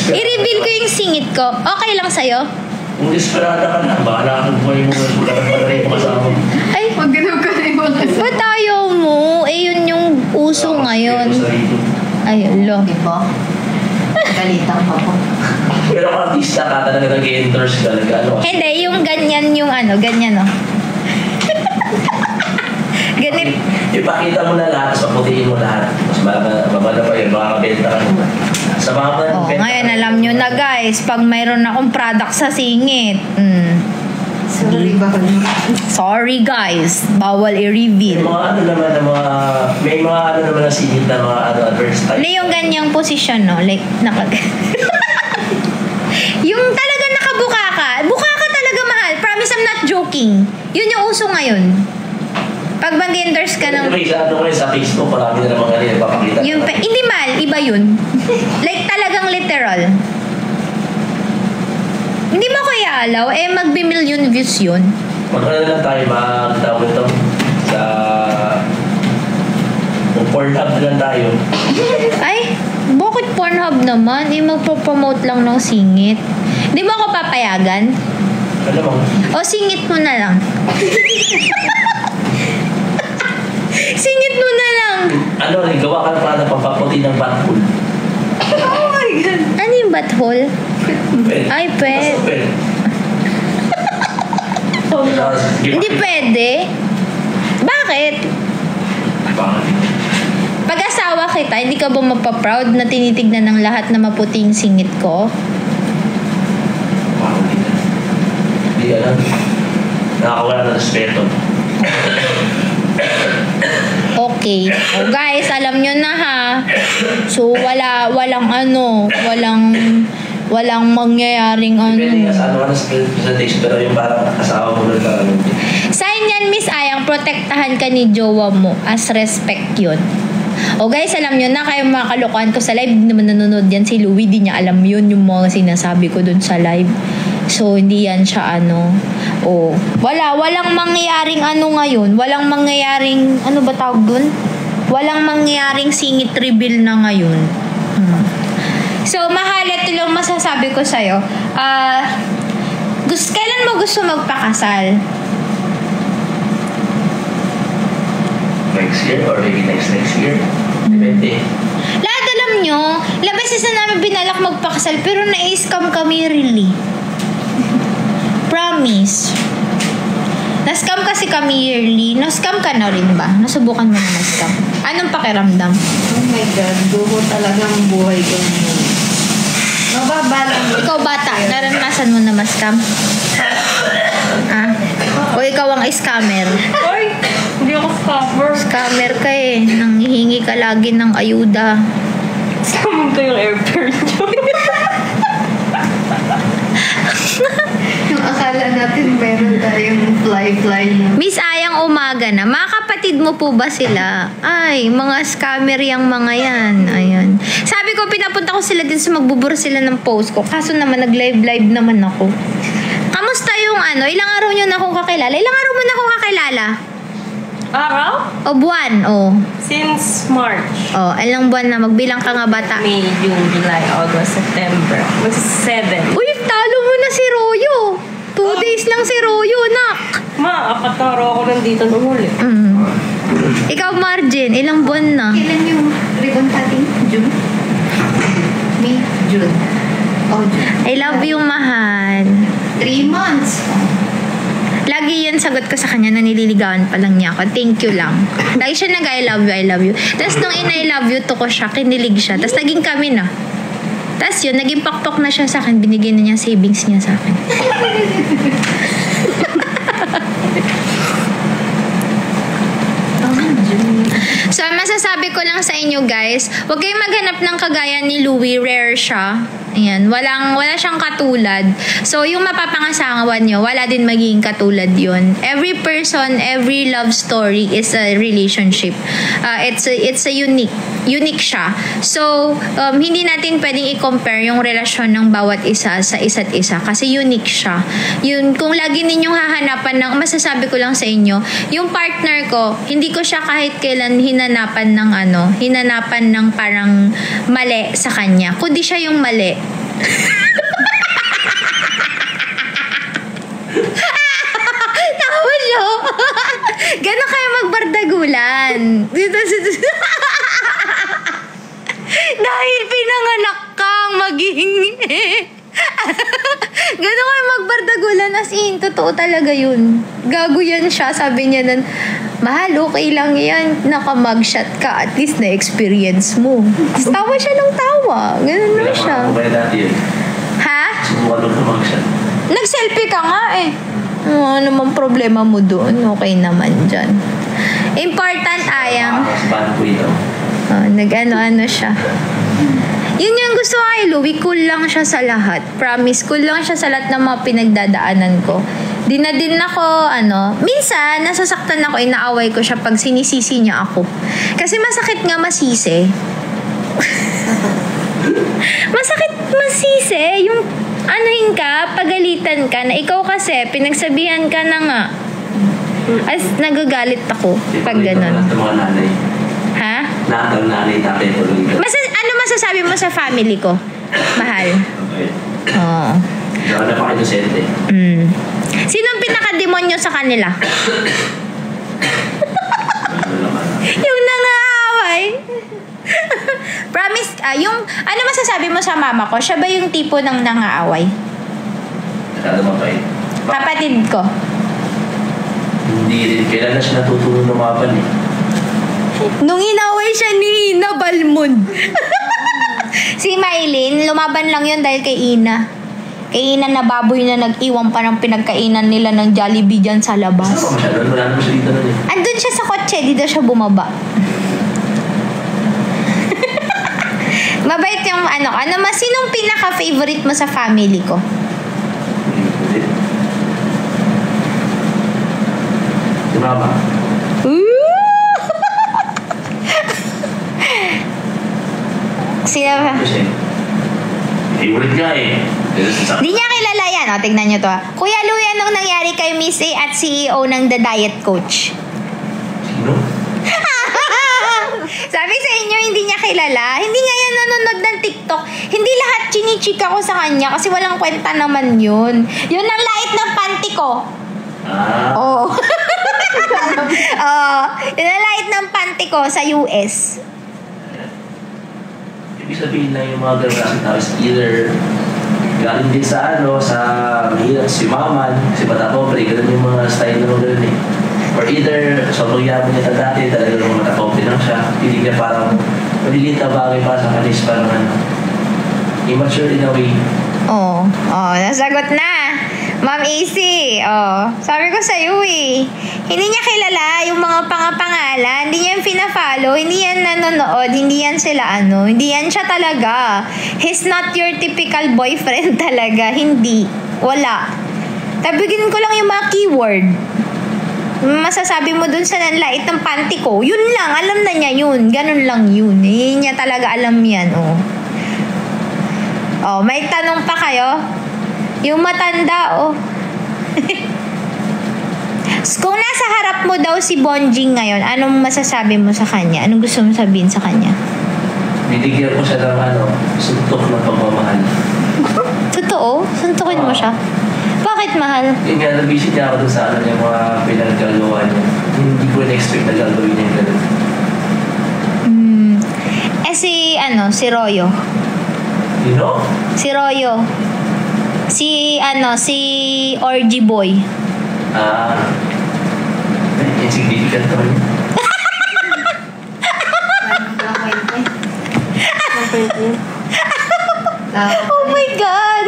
I-reveal ko yung singit ko. Okay lang sa'yo? Kung desperada ka na, bahala kang buhay mo. Wala kang pala yung kasama. Ay, Mag-ganap ka na yung mga kasama. ba't ayaw mo? Yun yung uso ngayon. Ay, lo. Diba? Galitan pa po. Pero kung artista ka, talaga nag-endorse ka. Hindi, yung ganyan ganyan. Ganit. Ipakita mo na lahat, tapos paputiin mo lahat. Mas mabala pa yun, makakabenta ka naman. Sa mga Ngayon alam nyo na guys, pag mayroon akong product sa singit. Sorry ba ka Sorry guys, bawal i-reveal. May mga naman na singit na mga advertisement. Yung ganyang posisyon, no? Like, yung talaga nakabuka ka. Buka ka talaga, mahal. Promise, I'm not joking. Yun yung uso ngayon. Pag mag-endorse ka ng... Sa Facebook, marami na naman ganyan, papakita. Hindi mahal, iba yun. Like, talagang literal. Hindi mo kaya alaw, magbi-million views yun. Magkano lang tayo magtawag ito sa... Pornhub na lang tayo. Ay, bakit Pornhub naman? Magpo-promote lang ng singit. Hindi mo ako papayagan? Alam mo? O, singit mo na lang. Singit mo na lang. Gawa ka para papaputi ng butthole. Oh my God. Ano yung butthole? Ay, Pwede. Hindi pwede. Bakit? Pag-asawa kita, hindi ka ba mapaproud na tinitignan ng lahat na maputing singit ko? Hindi alam. Nakakawala ng respeto. Okay. O guys, alam nyo na ha. So, walang mangyayaring Depende nga sa ka na sa presentation, pero yung parang asawa mo na lang. Sign yan, Miss Ayang, protektahan ka ni jowa mo as respect yun. O guys, alam nyo na, kayo mga kalokohan ko sa live, hindi naman nanonood yan si Louie, di niya alam yun, yung mga sinasabi ko dun sa live. So, hindi yan siya walang mangyayaring ngayon, walang mangyayaring, ba tawag dun? Walang mangyayaring singit reveal na ngayon. So, mahal, ito lang masasabi ko sa'yo. Kailan mo gusto magpakasal? Next year or maybe next year. Depende. Lahat alam nyo, beses na namin binalak magpakasal pero na-scam kami really. Promise. Na-scam kasi kami yearly. Na-scam ka na rin ba? Nasubukan mo na na-scam? Anong pakiramdam? Oh my God. Dugo talaga ang buhay ko ngayon. Mababalang. Ikaw bata, naranasan mo na ma-scam? O ikaw ang scammer? Ay! Hindi ako scammer. Scammer ka nanghihingi ka lagi ng ayuda. Naman ko yung airfare nyo. Yung akala natin meron tayong fly na. Miss Ayang, umaga na. Mga kapatid mo po ba sila? Ay, mga scammer yung mga yan. Ayan. Sabi ko, pinapunta ko sila din sa magbubura sila ng post ko. Kaso naman, nag-live naman ako. Kamusta yung ilang araw nyo na akong kakilala? Ilang araw mo na akong kakilala? Araw? O buwan? O. Since March. O, ilang buwan na? Magbilang ka nga bata. May, June, July, August, September. Mag-7. Uy, talo mo na si Royo. 2 days lang si Royo, nak. Ma, 4 araw ako nandito nung huli. Ikaw, Margin, ilang buwan na? Kailan yung ribbon cutting? June? May June. Oh, June. I love you, mahal. 3 months. Lagi yun sagot ko sa kanya na nililigawan pa lang niya ako. Thank you lang. Lagi siya I love you. Tapos nung I love you to ko siya, kinilig siya. Tapos naging kami na. Tapos yun, naging pakpok na siya sa akin. Binigyan na niya savings niya sa akin. So, masasabi ko lang sa inyo guys, huwag kayong maghanap ng kagaya ni Louie, rare siya. Ayan, wala siyang katulad. So, yung mapapangasawa nyo, wala din magiging katulad yun. Every person, every love story is a relationship. It's a unique siya. So, hindi natin pwedeng i-compare yung relasyon ng bawat isa sa isa't isa kasi unique siya. Yun, kung lagi ninyong hahanapan ng, masasabi ko lang sa inyo, yung partner ko, hindi ko siya kahit kailan hinanapan ng parang mali sa kanya. Kundi siya yung mali. Tawa siya. Gano'n kayo magbardagulan. Dahil pinanganak kang maging gano'n kayo magbardagulan, as in, totoo talaga yun. Gago yan siya, sabi niya nun, mahal, okay lang yan, nakamugshot ka, at least na-experience mo. Tawa siya ng tawa, gano'n lang siya. Kaya dati yun. Ha? Subukan mo na mag-shot. Nag-selfie ka nga eh. Ano naman problema mo doon? Okay naman dyan. Important, Ayang. Paano po ito? Nag-ano siya. Yun yung gusto ko kay Louie. Cool lang siya sa lahat. Promise, cool lang siya sa lahat ng mga pinagdadaanan ko. Di na din ako, minsan, nasasaktan ako, inaaway ko siya pag sinisisi niya ako. Kasi masakit nga masisi. Masakit masisi. Yung anuhin ka, pagalitan ka, na ikaw kasi, pinagsabihan ka na nga. As nagagalit ako pag ganun. Lahat ng mga nanay. Ha? Lahat ng nanay, tatay ko lang ito. Ano masasabi mo sa family ko? Mahal. Okay. Oo. Saka na pa kayo sente. Sinong pinaka-demonyo sa kanila? Ano naman? Yung nangaaway. Promise, ano masasabi mo sa mama ko? Siya ba yung tipo ng nangaaway? Masyado mapait. Kapatid ko. Hindi rin. Kailan na siya natutulong lumaban eh. Nung inaway siya ni Ina Balmond. Si Mylene, lumaban lang yun dahil kay Ina. Kay Ina na baboy na nag-iwan pa ng pinagkainan nila ng Jollibee dyan sa Saan labas. pa masyado? Wala naman siya dito nun eh. Andun siya sa kotse, di daw siya bumaba. Mabait yung sinong pinaka-favorite mo sa family ko? Si Mama. Sino ba? Kasi, favorite nga eh. Di niya kilala yan. O, tignan nyo to. Kuya Louie, anong nangyari kay Miss A at CEO ng The Diet Coach? Sino? Sabi sa inyo, hindi niya kilala. Hindi nga yan nanonood ng TikTok. Hindi lahat chinichika ko sa kanya kasi walang kwenta naman yun. Yun ang lait ng panty ko. Oo. Yun ang lait ng panty ko sa US. Ibig sabihin na yung mga gano'n tapos either galing din sa sa mahirap si Maman, si Patapobre, gano'n yung mga style na gano'n eh. Or either, sobrang yaman niya dati, talaga nung Patapobre lang siya, hindi niya parang maliliit na bagay para sa kanis, parang immature in a way. Oo. Nasagot na. Ma'am AC, sabi ko sa'yo eh. Hindi niya kilala yung mga pangalan, hindi niya yung pina-follow, hindi yan nanonood, hindi yan sila hindi yan siya talaga. He's not your typical boyfriend talaga, hindi. Wala. Tabigin ko lang yung mga keyword. Masasabi mo dun sa nanlait ng panty ko, yun lang, alam na niya yun. Ganun lang yun. Hindi niya talaga alam yan, may tanong pa kayo? Yung matanda, Kung nasa harap mo daw si Bonjing ngayon, anong masasabi mo sa kanya? Anong gusto mo sabihin sa kanya? Binigyan ko siya ng suntok ng pagmamahal. Totoo? Suntukin mo siya? Bakit mahal? Yung nga, nabisip niya ako dun sa yung mga pinagagawa niya. Hindi ko na-expect na gagawin niya yung ganun. Si Royo. Sino? Si Royo. Si Orgy Boy. Insignificant naman yun. Oh my God!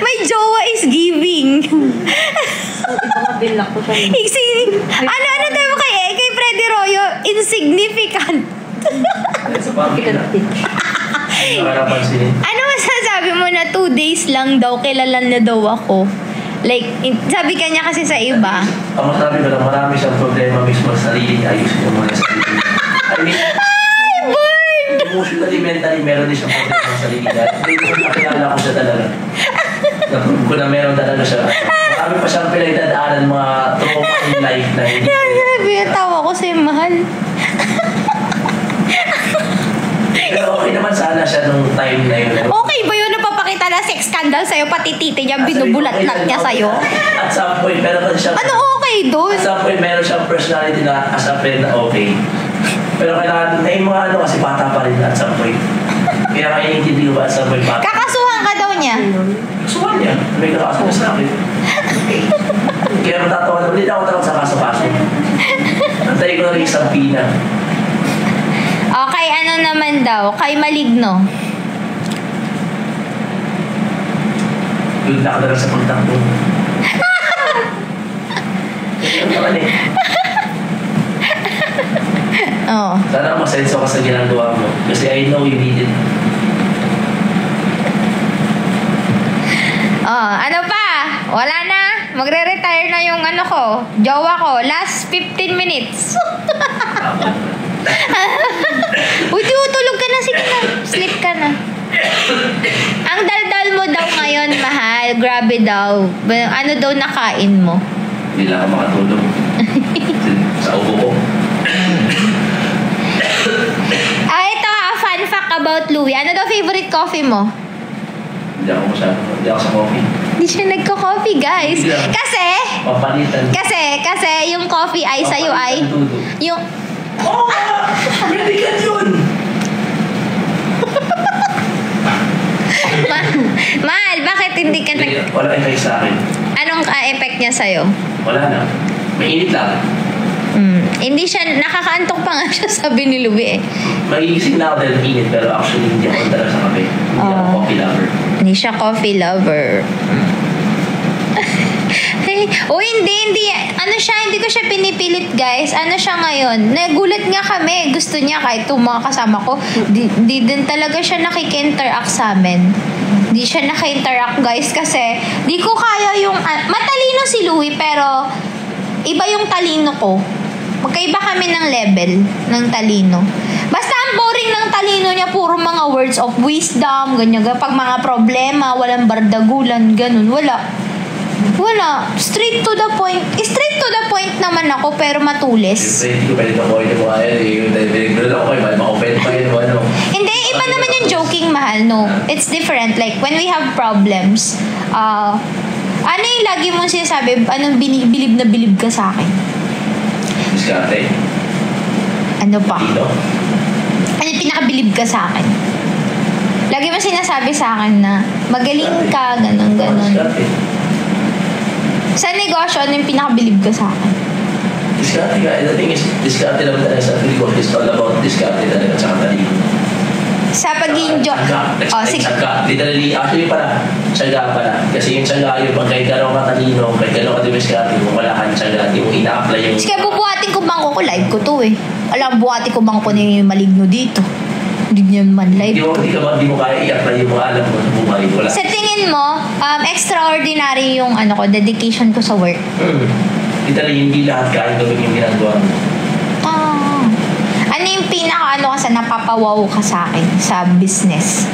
My jowa is giving. Ipakabilak ko siya. Ano tayo kay Freddy Royo? Insignificant. Sa pangkila. Nakarapansin. Ano masasabi mo na 2 days lang daw kilala na daw ako? Like, sabi ka niya kasi sa iba. Ang masabi ko lang, marami siyang problema mismo sa sarili. Ayos niya muna sa sarili. I mean, emotionally, mentally, meron din siyang problema sa sarili. Hindi ko nakilala ko siya talaga. Naprove ko na meron talaga siya. Marami pa siyang pinagdadaanan mga trauma in life na hindi. Sabi, tawa ko sa'yo, mahal. Pero okay naman sana siya nung time na yun. Okay ba yun? Napapakita na sex scandal sa'yo, pati titi niya, binubulat-lat niya sa'yo? At some point, meron pa siya. Ano okay doon? At some point, meron siyang personality na as a friend na okay. Pero kailangan, na yung mga kasi bata pa rin at some point. Kaya kailangan ko ba at some point bata? Kakasuhan ka daw niya. Kakasuhan niya. May kakasuhan sa akin. Kaya matatawa na, hindi na ako takot sa kaso-kaso. Antay ko na rin isang pina. Okay, ano naman daw? Kay Maligno. Good luck na lang sa pagtakbo. Ano naman eh. Sana masenso ka sa ginagawa mo. Kasi I know you need it. Ano pa? Wala na. Magre-retire na yung jowa ko. Last 15 minutes. Uy, tulog ka na. Sige na. Sleep ka na. Ang daldal mo daw ngayon, mahal. Grabe daw. Ano daw nakain mo? Hindi lang ako makatulog. Sa ubo ko. Ito fun fact about Louie. Ano daw favorite coffee mo? Hindi ako sa coffee. Hindi siya nagko-coffee, guys. Kasi, papalitan. Kasi yung coffee ay sa'yo ay yung pwede ka yun. Mahal, bakit hindi ka Wala effect sa akin. Anong effect niya sa'yo? Wala na. Mainit lang. Hindi siya, nakakaantok pa nga siya, sabi ni Louie eh. Magigising na ako dahil init, pero actually hindi ako talaga sa kape. Hindi ako coffee lover. Hindi siya coffee lover. Hindi. Ano siya, hindi ko siya pinipilit, guys. Ano siya ngayon? Nagulat nga kami. Gusto niya kahit itong mga kasama ko. Di din talaga siya nakiki-interact sa amin. Di siya naki-interact, guys, kasi di ko kaya yung... matalino si Louie, pero iba yung talino ko. Magkaiba kami ng level ng talino. Basta ang boring ng talino niya, puro mga words of wisdom, ganyan. Pag mga problema, walang bardagulan, ganun. Wala. Straight to the point. Straight to the point naman ako, pero matulis. Hindi ko pwede ako yung mga yun. Ako kayo, makapwede pa yun. Hindi, iba naman yung joking, mahal. No, it's different. Like, when we have problems, ano yung lagi mong sinasabi? Anong bilib na bilib ka sa akin? Diskarte. Ano pa? Dito. Ano yung pinakabilib ka sa akin? Lagi mo sinasabi sa akin na magaling ka, ganun. Diskarte. Sa negosyo, ano yung pinakabilib ka sa akin? Diskarte ka. The thing is, diskarte lang talaga sa feeling ko. It's all about diskarte talaga sa talino. Sa pag-enjoy. Sige. Tsaga. Literally, actually pala, tsaga pala. Kasi yung tsaga yung pag kahit gano'ng katalino, kahit gano'ng kadiwiskarte mo, wala kang tsaga, di mo ina-apply yung... Sige, bubuhatin ko bangko ko. Live ko to eh. Alam, buhatin ko bangko na yung maligno dito. Hindi niya man live. Di mo kaya i-apply yung mga alam mo sa buhay. Wala. Sa tingin mo, extraordinary yung dedication ko sa work. Literally, hindi lahat kaya gawin yung ginagawa mo. Ano yung kasi napapawaw ka sa akin sa business?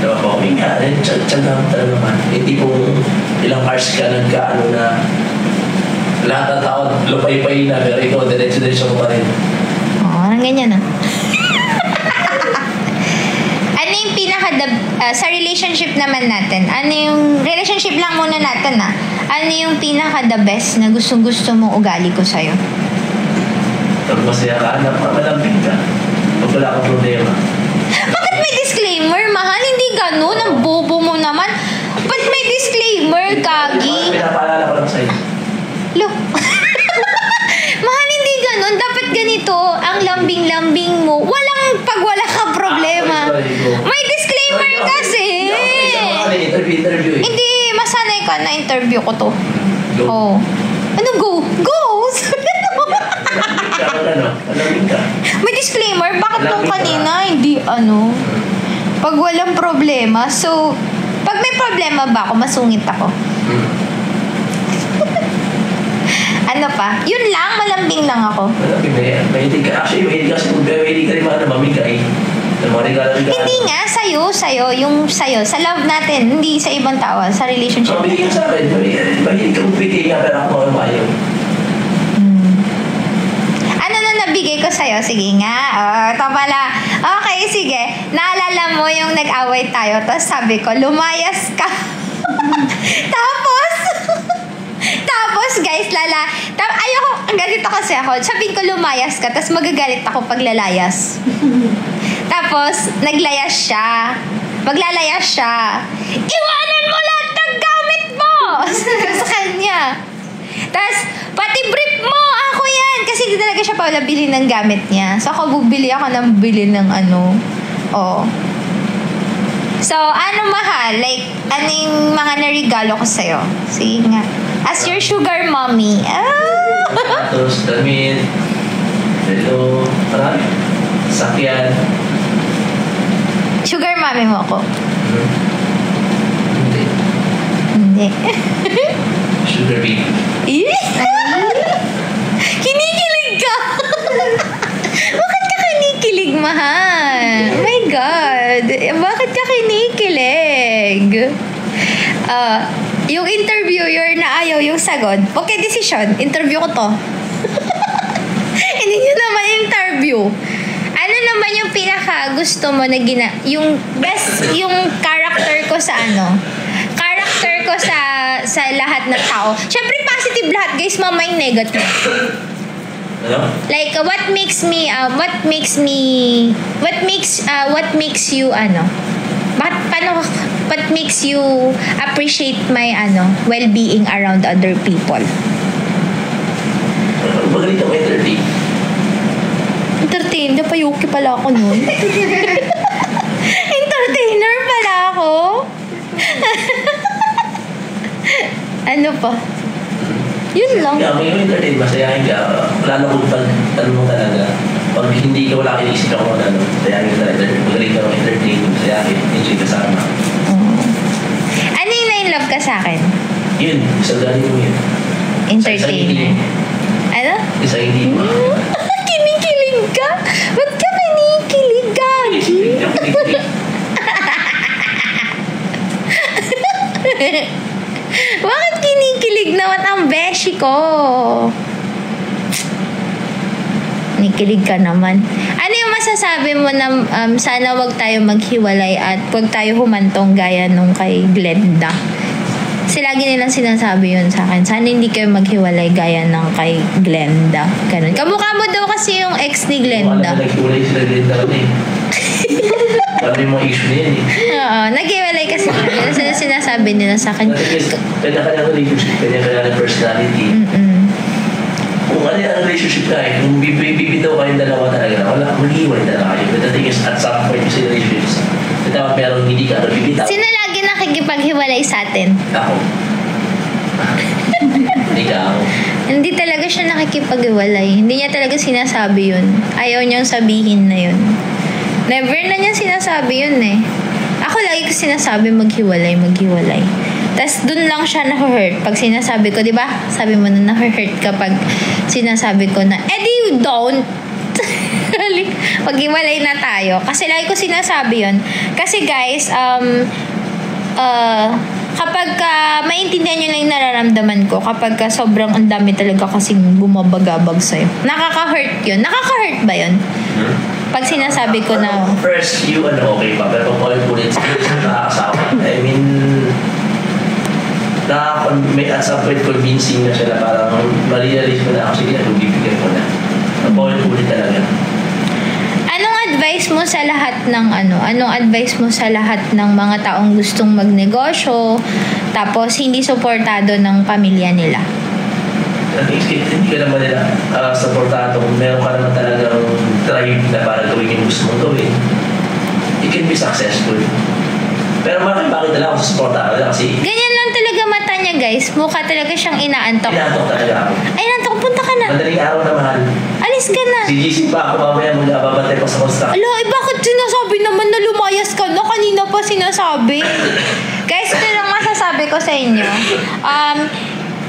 Napapawaw ka. Tsaga mo talaga man. Hindi pong ilang hours ka nagkaano na lahat ng tao lupay-pay na pero ikaw diretso-diretso mo pa rin. Parang ganyan Ano yung sa relationship naman natin, ano yung relationship lang muna natin ano yung pinaka-the best na gustong-gusto mong ugali ko sa'yo? Pag masaya ka, malambing ka. Pag wala kang problema. Bakit may disclaimer, mahal? Hindi ganun. Ang bobo mo naman. Ba't may disclaimer, Kagi? Pinapaalala ko lang sa'yo. Look. Mahal, hindi ganun. Dapat ganito. Ang lambing-lambing mo. Pag wala ka problema. May disclaimer kasi. Interview. Hindi, masanay ka na interview ko to. Go. Oh. Ano go? Go! Malambing ka. May disclaimer. Bakit nung kanina? Hindi, pag walang problema. So, pag may problema ba ako, masungit ako. Ano pa? Yun lang, malambing lang ako. Malambing na yan. Mahilig ka. Actually, mahilig ka sa mahilig ka rin mamigay. Hindi nga, sa'yo. Yung sa'yo. Sa love natin, hindi sa ibang tao. Sa relationship. Mabigay ka sa akin. Mahilig ka magbigay nga, pero ako ayaw. Ano na nabigay ko sa'yo? Sige nga. Ito pala. Okay, sige. Naalala mo yung nag-away tayo. Tapos sabi ko, lumayas ka. Tapos, guys, ayoko, ganito kasi ako. Sabihin ko, lumayas ka. Tapos magagalit ako pag lalayas. Tapos, naglayas siya. Maglalayas siya. Iwanan mo lahat ng gamit mo! Sa kanya. Tapos, pati brief mo! Ako yan! Kasi hindi talaga siya pala bili ng gamit niya. So, ako bubili ako ng bili ng So, mahal? Like, anong mga narigalo ko sa'yo? Sige nga. As your sugar mommy. Tapos, damit. Hello. Marami. Sakyan. Sugar mommy mo ako? Hindi. Hindi. Sugar baby. Kinikilig ka! Bakit ka kinikilig, mahal? Oh my God. Bakit ka kinikilig? Yung interviewer na ayaw yung sagot. Okay, decision. Interview ko to. Hindi nyo naman interview. Ano naman yung pinaka gusto mo na yung best, yung character ko sa character ko sa lahat ng tao. Syempre positive lahat, guys. Mamay negative. Ano? Like what makes you what makes you appreciate my well-being around other people? Magaling ka entertain. Entertain? Napayuki pala ako nun. Entertainer pala ako. Ano pa? Yun lang. Kaya may entertain, masayahin ka. Wala na kung tanong mo talaga. Pag hindi ka wala kinisip ako masayahin ka talaga. Magaling ka entertain, masayahin, enjoy ka sama. Ano yung na-in-love ka sa akin? Yun, isang galing mo yun. Entertainer. Ano? Isang hindi mo. Kinikilig ka? Ba't ka kinikilig, Gagi? Bakit kinikilig naman ang beshi ko? Kinikilig ka naman. Ano yung masasabi mo na sana wag tayo maghiwalay at wag tayo humantong gaya nung kay Glenda? Kasi lagi nilang sinasabi yun sa akin. Sana hindi kayo maghiwalay gaya ng kay Glenda. Ganun. Kamukha mo daw kasi yung ex ni Glenda. Naghiwalay sila Glenda kasi. Ano yung mga issue na yan Oo, naghiwalay kasi. Yun ang sinasabi nila sa akin. Kanya-kanya relationship, kanya-kanya personality. Kung ano yung relationship ka eh. Kung bibitaw kayong dalawa talaga, wala, mag-iwan talaga kayo. But the thing is, at some point, yung sa relationships, dapat meron hindi ka bibitaw. Sino lagi nakikipaghiwalay sa atin? Ako. Hindi ka ako. Hindi talaga siya nakikipaghiwalay. Hindi niya talaga sinasabi yun. Ayaw niyang sabihin na yun. Never na niya sinasabi yun eh. Ako lagi ko sinasabi maghiwalay. Tapos dun lang siya na-hurt. Pag sinasabi ko, di ba? Sabi mo na na-hurt kapag sinasabi ko na, di you don't. Maghiwalay na tayo. Kasi lagi ko sinasabi yun. Kasi guys, kapag maintindihan nyo lang yung nararamdaman ko, kapag sobrang ang dami talaga kasing bumabagabag sa'yo, nakaka-hurt yun. Nakaka-hurt ba yun? Pag sinasabi ko na... First, you okay pa. Pero kung ulit sa nakakasawa. I mean, may at some point convincing na siya na parang ma-realize mo na ako, sige na, bibigyan ko na. Ulit talaga. Anong advice mo sa lahat ng Anong advice mo sa lahat ng mga taong gustong magnegosyo tapos hindi suportado ng pamilya nila? Hindi ka naman nila suportado kung meron ka naman talagang drive na para gawin yung gusto mong gawin. You can be successful. Pero bakit na lang ako suportado kasi... Ganyan lang talaga mata niya, guys. Mukha talaga siyang inaantok. Inaantok talaga ako. Ay, inaantok. Punta ka na. Madaling araw na mahal. Alis ka na. Sigising pa ako mamaya mula babantay pa sa construction. Bakit sinasabi naman na lumayas ka na? Kanina pa sinasabi. Guys, ito lang masasabi ko sa inyo.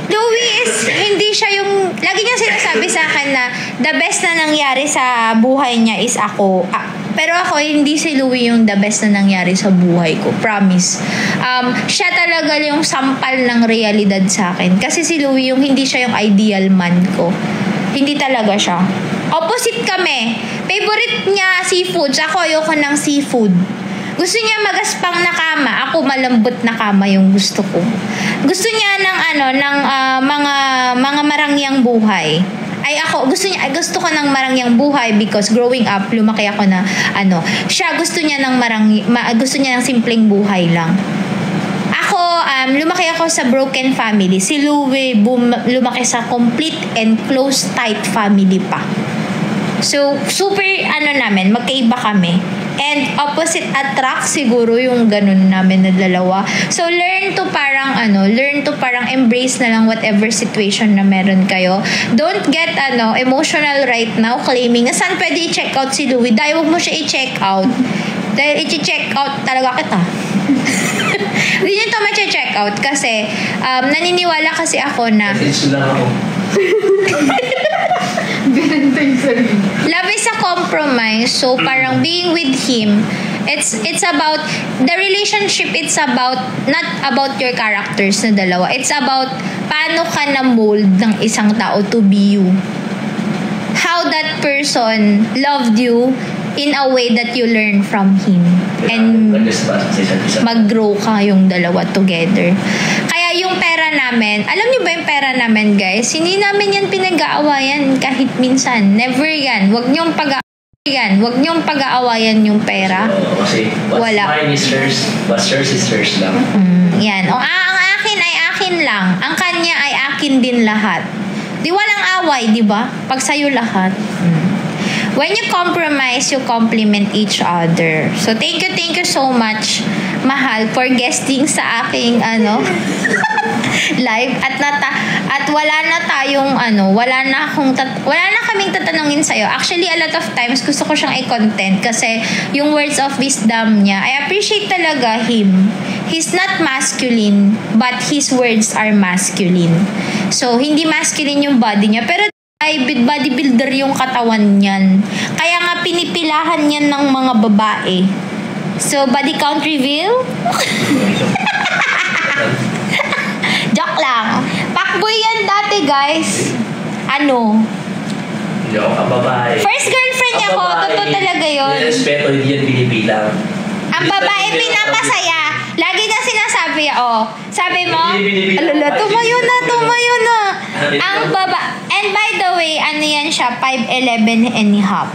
Louie is, hindi siya yung, lagi niya sinasabi sa akin na the best na nangyari sa buhay niya is ako. Pero ako, hindi si Louie yung the best na nangyari sa buhay ko. Promise. Siya talaga yung sampal ng realidad sa akin. Kasi si Louie yung hindi siya yung ideal man ko. Hindi talaga siya. Opposite kami. Favorite niya seafoods. Ako ayoko ng seafood. Gusto niya magaspang na kama. Ako malambot na kama yung gusto ko. Gusto niya ng mga marangyang buhay. Ay ako, gusto ko ng marangyang buhay because growing up, lumaki ako na siya gusto niya ng gusto niya ng simpleng buhay lang. Ako, lumaki ako sa broken family. Si Louie, lumaki sa complete and close, tight family pa. So, super, namin, magkaiba kami. And opposite attract siguro yung ganun namin na dalawa. So, learn to parang embrace na lang whatever situation na meron kayo. Don't get, emotional right now, claiming na saan pwede i-check out si Louie. Dahil huwag mo siya i-check out. Dahil i-check out talaga kita. Hindi nyo ito ma-check out kasi naniniwala kasi ako na love is a compromise. So parang being with him, it's about the relationship. It's about not about your characters na dalawa. It's about paano ka na mold ng isang tao to be you. How that person loved you in a way that you learn from him. And mag-grow ka yung dalawa together. Kaya yung pera namin, alam niyo ba yung pera namin, guys? Hindi namin yan pinag-aawayan kahit minsan. Never yan. Huwag niyong pag-aawayan yung pera. Kasi what's mine is hers, what's hers is hers lang. Yan. Ang akin ay akin lang. Ang kanya ay akin din lahat. Di walang away, di ba? Pag sa'yo lahat. When you compromise, you complement each other. So, thank you so much, Mahal, for guesting sa aking, live. At wala na kaming tatanungin sa'yo. Actually, a lot of times, gusto ko siyang i-content kasi yung words of wisdom niya, I appreciate talaga him. He's not masculine, but his words are masculine. So, hindi masculine yung body niya, pero ay bodybuilder yung katawan niyan. Kaya nga pinipilahan niyan ng mga babae. So, body count reveal? Joke lang. Pakboy yan dati, guys. Hindi ako kababae. First girlfriend niya ko. Totoo talaga yun. Respeto, hindi yan pinipilang. Ang babae pinapasaya. Lagi na sinasabi, sabi mo, tumayo na. Ang and by the way, yan siya, 5'11" and a half.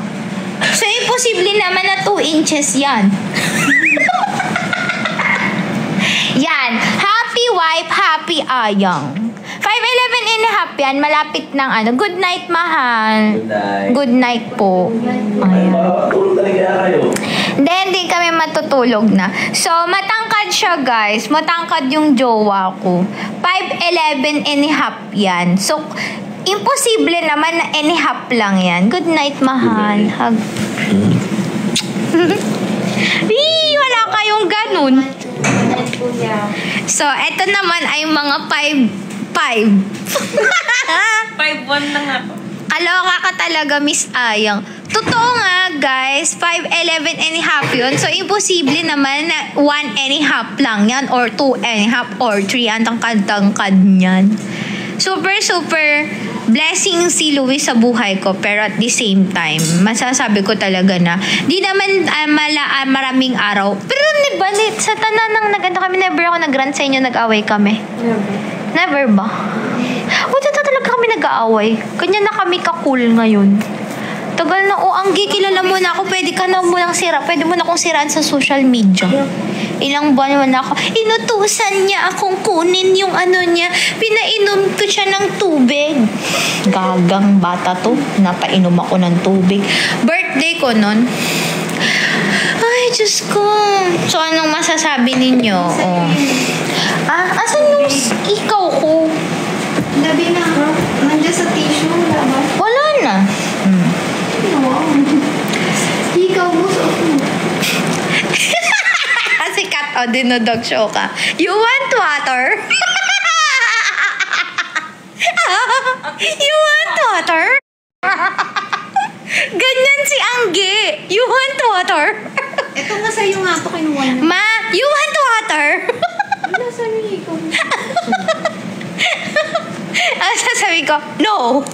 So, imposible naman na 2 inches yan. Yan. Happy wife, happy ayang. 5:11 and a half yan. Malapit ng ano. Good night, mahal. Good night. Good night po. Ay, Ayan. makakatulog talaga kayo. Hindi kami matutulog na. So, matangkad siya, guys. Matangkad yung jowa ko. 5:11 and a half yan. So, imposible naman na and a half lang yan. Good night, mahal. Hug. Wala kayong ganun. So, eto naman ay mga 5. 5-1 na nga po. Kaloka ka talaga, Miss Ayang. Totoo nga, guys. 5:11 and a half yun. So, imposible naman na 1 and a half lang yan or 2 and a half or 3. Ang tangkad-tangkad niyan. Super blessing si Louis sa buhay ko, pero at the same time, masasabi ko talaga na di naman maraming araw. Pero diba, sa tanan ng naganda kami, never ako nag-rant sa inyo, nag-away kami. Never ba? Buti na talaga kami nag-aaway. Kanya na kami ka-cool ngayon. Tagal na, Anggi, kilala mo na ako. Pwede ka na munang sira. Pwede mo na akong siraan sa social media. Ilang buwan naman ako. Inutusan niya akong kunin yung ano niya. Pinainom ko siya ng tubig. Gagang bata to. Napainom ako ng tubig. Birthday ko nun. Ay, Diyos ko. So, anong masasabi ninyo? Oh. Asan yung ikaw ko? Labi na ako. Nandiyan sa tissue. Wala ba? Wala na. Wow. Ikaw mo sa Kasi cut o dinodog show ka. You want water? You want water? Ganyan si Anggi. You want water? Ito nga sa'yo nga ito kinuha niya. Ma, you want water? Ano sa'yo ikaw? Ano sasabihin ko? No.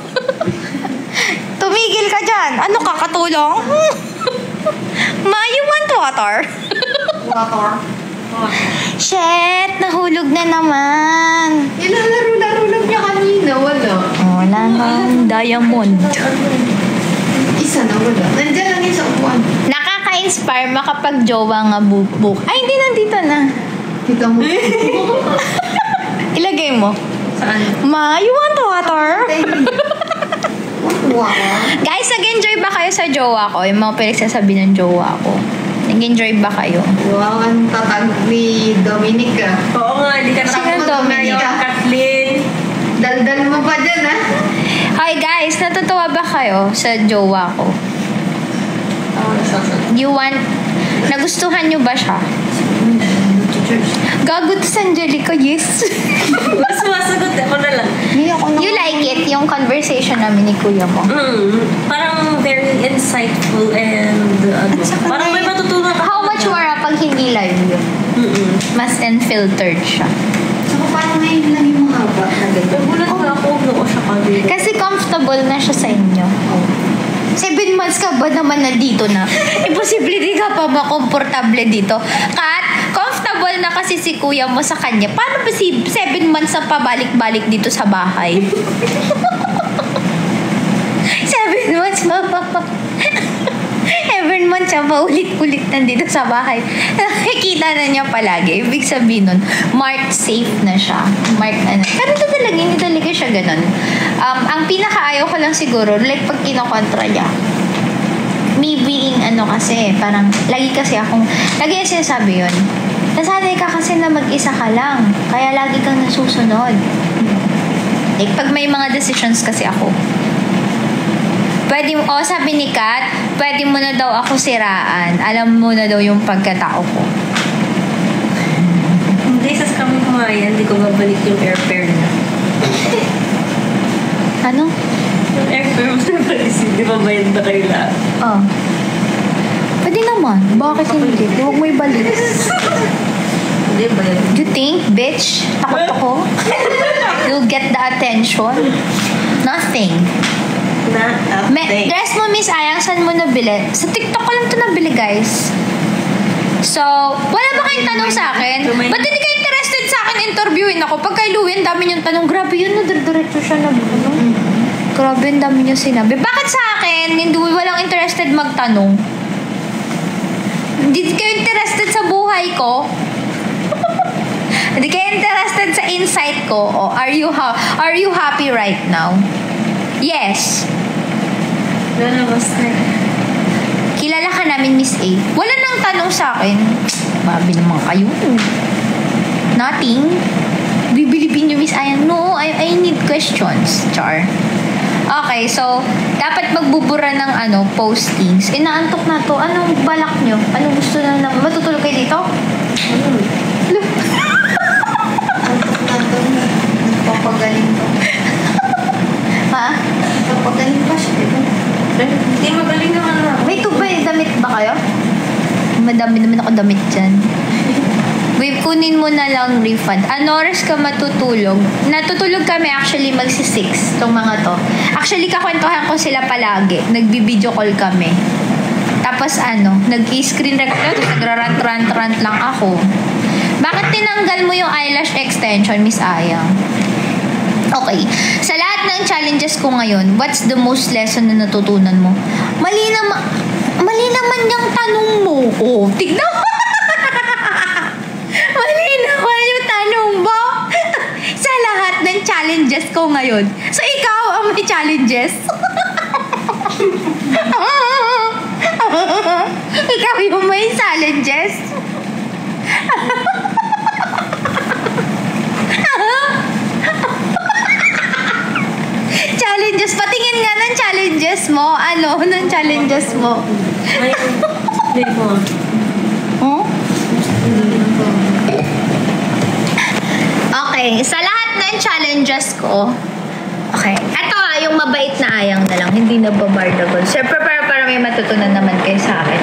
Tumigil ka dyan. Ano ka, katulong? Ma, you want water? Water. Shit, nahulog na naman. Ilalaro-laro lang niya kanina. Wala. Wala na. Diamond. Isa na wala. Nandiyan lang yung sa upuan. Nakaka-inspire makapag-jowa nga book. Ay, hindi, nandito na. Kita mo. Ilagay mo. Saan? Ma, you want water? Wow. Guys, nag-enjoy ba kayo sa jowa ko? Yung mga pinagsasabi ng jowa ko. Nag-enjoy ba kayo? Wow, ang tatag ni Dominic ah. Oo nga, hindi ka Sino nakapag Dominic? ngayon, Kathleen. Daldal mo pa dyan ah. Hi guys, natutuwa ba kayo sa jowa ko? You want... Nagustuhan nyo ba siya? Gago to sa Angelica, yes. Mas masagot ako na lang. You like it, yung conversation namin ni kuya mo? Parang very insightful and parang may matutunan ka. How much more pag hindi live yun? Mas unfiltered siya. Saka parang ngayon lang yung mahaba na ganyan. Nagulat nga ako, noo siya kanina. Kasi comfortable na siya sa inyo. 7 months ka ba naman na dito na? Imposible di ka pa ba komportable dito? Kat, comfortable na kasi si kuya mo sa kanya. Paano ba 7 months na pabalik-balik dito sa bahay? 7 months pa. 7 months siya pa ulit-ulit nandito sa bahay. Nakikita na niya palagi. Ibig sabihin nun, marked safe na siya. Marked na. Pero ito talaga, hindi talaga siya ganun. Ang pinakaayaw ko lang siguro, like pag kinokontra niya, me being kasi, parang, lagi yung sinasabi yun. Nasanay ka kasi na mag-isa ka lang. Kaya lagi kang nasusunod. Like, pag may mga decisions kasi ako, sabi ni Kat, pwede mo na daw ako siraan. Alam mo na daw yung pagkatao ko. Hindi, sa kami kumayan, hindi ko babalik yung airfare niya. Ano? Yung airfare mo na balis, hindi ba bayad na kayo lahat? Oh. Pwede naman. Bakit hindi? Huwag mo ibalik. Hindi, bayad. You think, bitch? Takot ako? You'll get the attention? Nothing. Dress mo, Miss Ayang, saan mo nabili? Sa TikTok ko lang ito nabili, guys. So, wala ba kayong tanong sa akin? Ba't hindi kayo interested sa akin interviewin ako? Pag kay Louie, ang dami niyong tanong. Grabe yun, diretso siya na. Grabe, ang dami niyong sinabi. Bakit sa akin, hindi walang interested magtanong? Hindi kayo interested sa buhay ko? Hindi kayo interested sa insight ko? O are you happy right now? Yes. Lalabas na. Kilala ka namin, Miss A. Wala nang tanong sa akin. Mabi naman kayo. Nothing. Bibilibin niyo, Miss Ayan. No, I need questions. Char. Okay, so, dapat magbubura ng postings. Inaantok na to. Anong balak nyo? Anong gusto na matutulog kayo dito? Antok na to. Papagaling to. Ha? Papagaling pa siya, diba? Hindi magaling naman na. May tubay, damit ba kayo? Madami naman ako damit dyan. Wait, kunin mo na lang refund. Ano oras ka matutulog? Natutulog kami actually magsi-6 tong mga to. Actually, kakwentuhan ko sila palagi. Nagbi-video call kami. Tapos nag-screen record. Nagrarant-rant lang ako. Bakit tinanggal mo yung eyelash extension, Miss Ayang? Okay. Sa lahat ng challenges ko ngayon, what's the most lesson na natutunan mo? Mali naman yung tanong mo. Oh, tignan mo. Mali naman yung tanong mo. Sa lahat ng challenges ko ngayon. So, ikaw ang may challenges. Ikaw yung may challenges. Challenges. Patingin nga ng challenges mo. Ng challenges mo? May mo. Huh? Okay. Sa lahat ng challenges ko, okay. Ito yung mabait na Ayang na lang. Hindi na babardagon. Siyempre, para may matutunan naman kayo sa akin.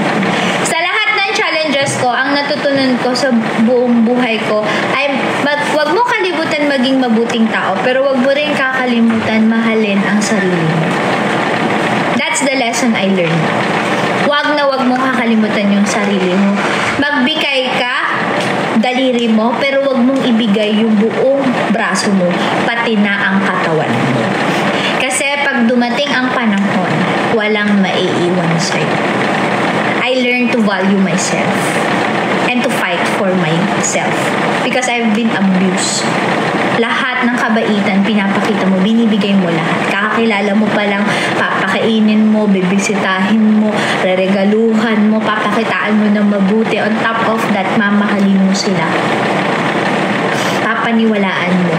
Sa lahat ng challenges ko, ang natutunan ko sa buong buhay ko ay wag mo kalimutan maging mabuting tao, pero wag mo rin kakalimutan mahalin ang sarili mo. That's the lesson I learned. Wag mo kakalimutan yung sarili mo. Magbigay ka, daliri mo, pero wag mong ibigay yung buong braso mo, pati na ang katawan mo. Kasi pag dumating ang panahon, walang maiiwan sa'yo. I learned to value myself and to fight for myself because I've been abused. Lahat ng kabaitan, pinapakita mo, binibigay mo lahat. Kakakilala mo pa lang, papakainin mo, bibisitahin mo, reregaluhan mo, papakitaan mo ng mabuti. On top of that, mamahalin mo sila. Papaniwalaan mo.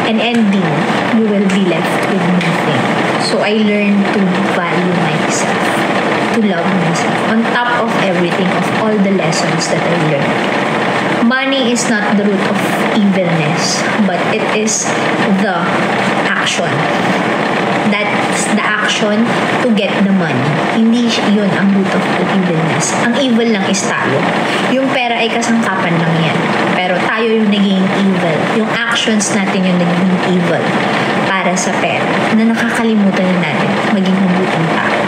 And ending, you will be left with nothing. So I learned to value myself, to love myself. On top of everything, of all the lessons that I learned. Money is not the root of evilness, but it is the action. That's the action to get the money. Hindi yun ang root of the evilness. Ang evil lang is tayo. Yung pera ay kasangkapan lang yan. Pero tayo yung naging evil. Yung actions natin yung naging evil para sa pera na nakakalimutan na natin maging mabuting tao.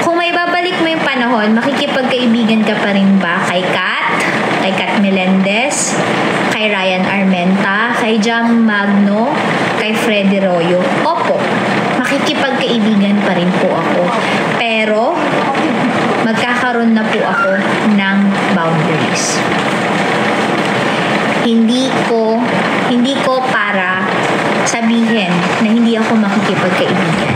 Kung may babalik mo yung panahon, makikipagkaibigan ka pa rin ba kay Kat Melendez, kay Ryan Armenta, kay Jam Magno, kay Freddy Royo? Opo, makikipagkaibigan pa rin po ako. Pero, magkakaroon na po ako ng boundaries. Hindi ko para sabihin na hindi ako makikipagkaibigan.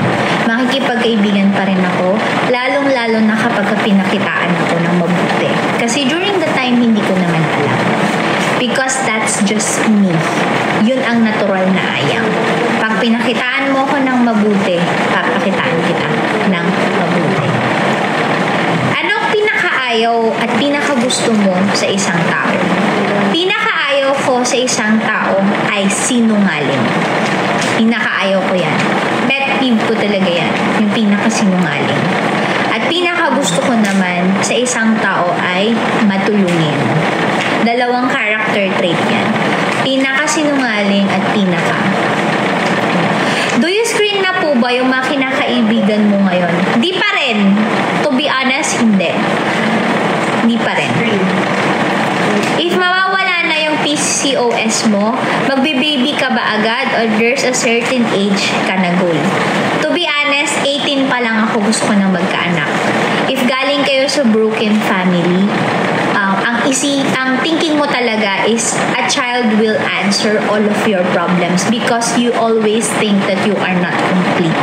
Makikipagkaibigan pa rin ako, lalong-lalo na kapag pinakitaan ako ng mabuti. Kasi during the time, hindi ko naman alam. Because that's just me. Yun ang natural na Ayang. Pag pinakitaan mo ako ng mabuti, papakitaan kita ng mabuti. Anong pinakaayaw at pinakagusto mo sa isang tao? Pinakaayaw ko sa isang tao ay sinungaling. Pinakaayaw ko yan. Pet peeve ko talaga yan. Yung pinakasinungaling. At pinakagusto ko naman sa isang tao ay matulungin. Dalawang character trait yan. Pinakasinungaling at pinaka. Do you screen na po ba yung mga kinakaibigan mo ngayon? Di pa rin. To be honest, hindi. Di pa rin. If mawawala na yung PCOS mo, magbe-baby ka ba agad or there's a certain age ka na goal? To be honest, 18 pa lang ako gusto ko na magkaanak. If galing kayo sa broken family, ang ang thinking mo talaga is a child will answer all of your problems because you always think that you are not complete.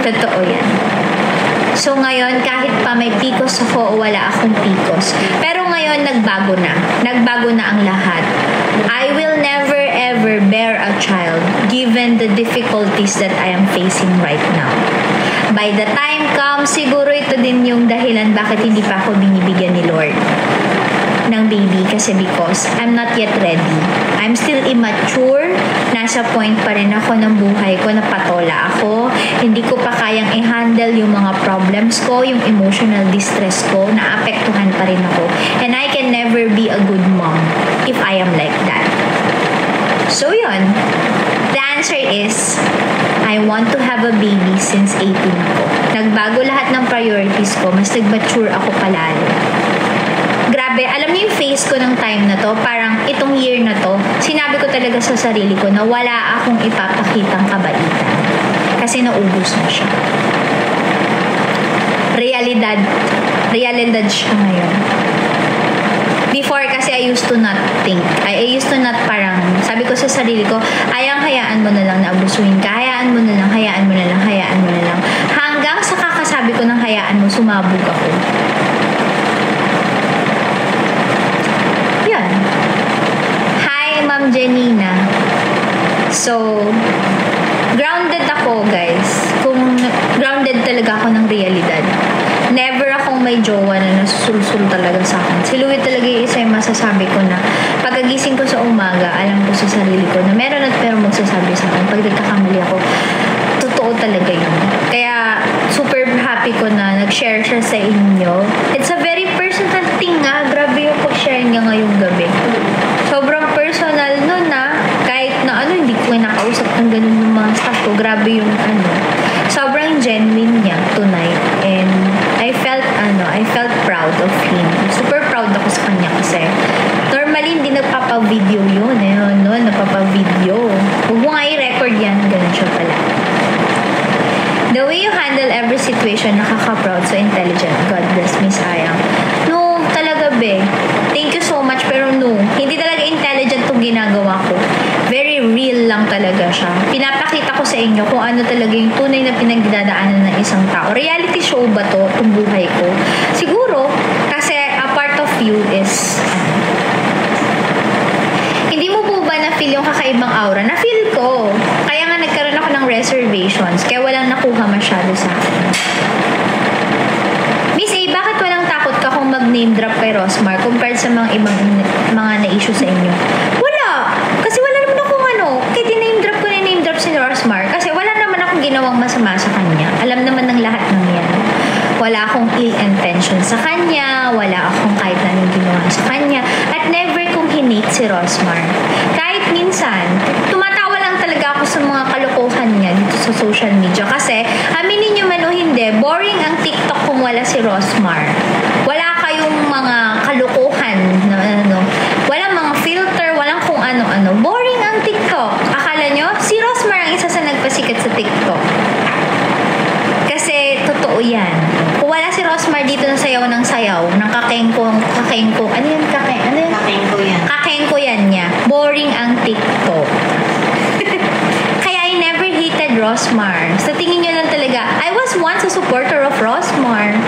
Totoo yan. So ngayon, kahit pa may pikos ako o wala akong pikos, pero ngayon nagbago na. Nagbago na ang lahat. I will never ever bear a child given the difficulties that I am facing right now. By the time comes, siguro ito din yung dahilan bakit hindi pa ako binibigyan ni Lord ng baby kasi because I'm not yet ready. I'm still immature. Nasa point pa rin ako ng buhay ko na patola ako. Hindi ko pa kayang i-handle yung mga problems ko, yung emotional distress ko, naapektuhan pa rin ako. And I can never be a good mom if I am like that. So yun. The answer is, I want to have a baby since 18 ako. Nagbago lahat ng priorities ko. Mas nag-mature ako palalo. Grabe, alam niyo yung face ko ng time na to, parang itong year na to, sinabi ko talaga sa sarili ko na wala akong ipapakitang kabaitan. Kasi naubos na siya. Realidad siya ngayon. Before kasi I used to not think. I used to not parang, sabi ko sa sarili ko, hayaan mo na lang na abusuhin ka, hayaan mo na lang. Hanggang sa kakasabi ko ng hayaan mo, sumabog ako. Yan. Hi, Ma'am Janina. So, grounded ako, guys. Grounded talaga ako ng realidad. Never akong may jowa na nasusulsul talaga sa akin. Si Louie talaga yung isa yung masasabi ko na pagkagising ko sa umaga, alam ko sa sarili ko na meron at pero magsasabi sa akin. Pag nagkakamali ako, totoo talaga yun. Kaya, super happy ko na nag-share siya sa inyo. It's a very personal thing nga. Grabe yung pag-share niya ngayong gabi. Sobrang personal nun na kahit na hindi ko nakausap ng ganun yung mga staff ko. Grabe yung sobrang genuine niya tonight. And I felt proud of him. Super proud ako sa kanya kasi normally hindi nagpapa-video yun. Napapa-video. Huwag mo nga i-record yan. Ganun siya pala. The way you handle every situation, nakaka-proud, so intelligent. God bless Miss Ayang. No, talaga be. Thank you so much, pero no. Hindi talaga intelligent itong ginagawa ko. Very real lang talaga siya. Pinapakita ko sa inyo kung ano talaga yung tunay na pinagdadaanan ng isang tao. Reality show ba to, itong buhay ko? Siguro, kasi a part of you is, hindi mo po ba na-feel yung kakaibang aura? Na-feel ko. Kaya nga nagkaroon ako ng reservations. Kaya walang nakuha masyado sa akin. Miss A, bakit walang takot ka kung mag-name drop kay Rosmar compared sa mga ibang mga na-issue sa inyo? Wala. Kasi wala naman akong kaya diname drop ko na name drop si Rosmar. Kasi wala naman akong ginawang masama sa kanya. Alam naman ng lahat ng yan. Wala akong ill intention sa kanya. Wala akong kahit na anong ginawa sa kanya. At never kong hinate si Rosmar. Kahit minsan, tumatawa lang talaga ako sa mga kalokohan niya dito sa social media. Kasi, aminin niyo man o hindi, boring ang TikTok kung wala si Rosmar. Wala kayong mga kalokohan na walang mga filter, walang kung ano-ano. Boring ang TikTok. Akala nyo, si Rosmar ang isa sa nagpasikat sa TikTok. Kasi, totoo yan. Kung wala si Rosmar dito na sayaw ng sayaw, ng kakengko, ano yun? Kakengko yan. Kakengko yan niya. Boring ang TikTok. Kaya I never hated Rosmar. Sa tingin nyo lang talaga, I was once a supporter of Rosmar.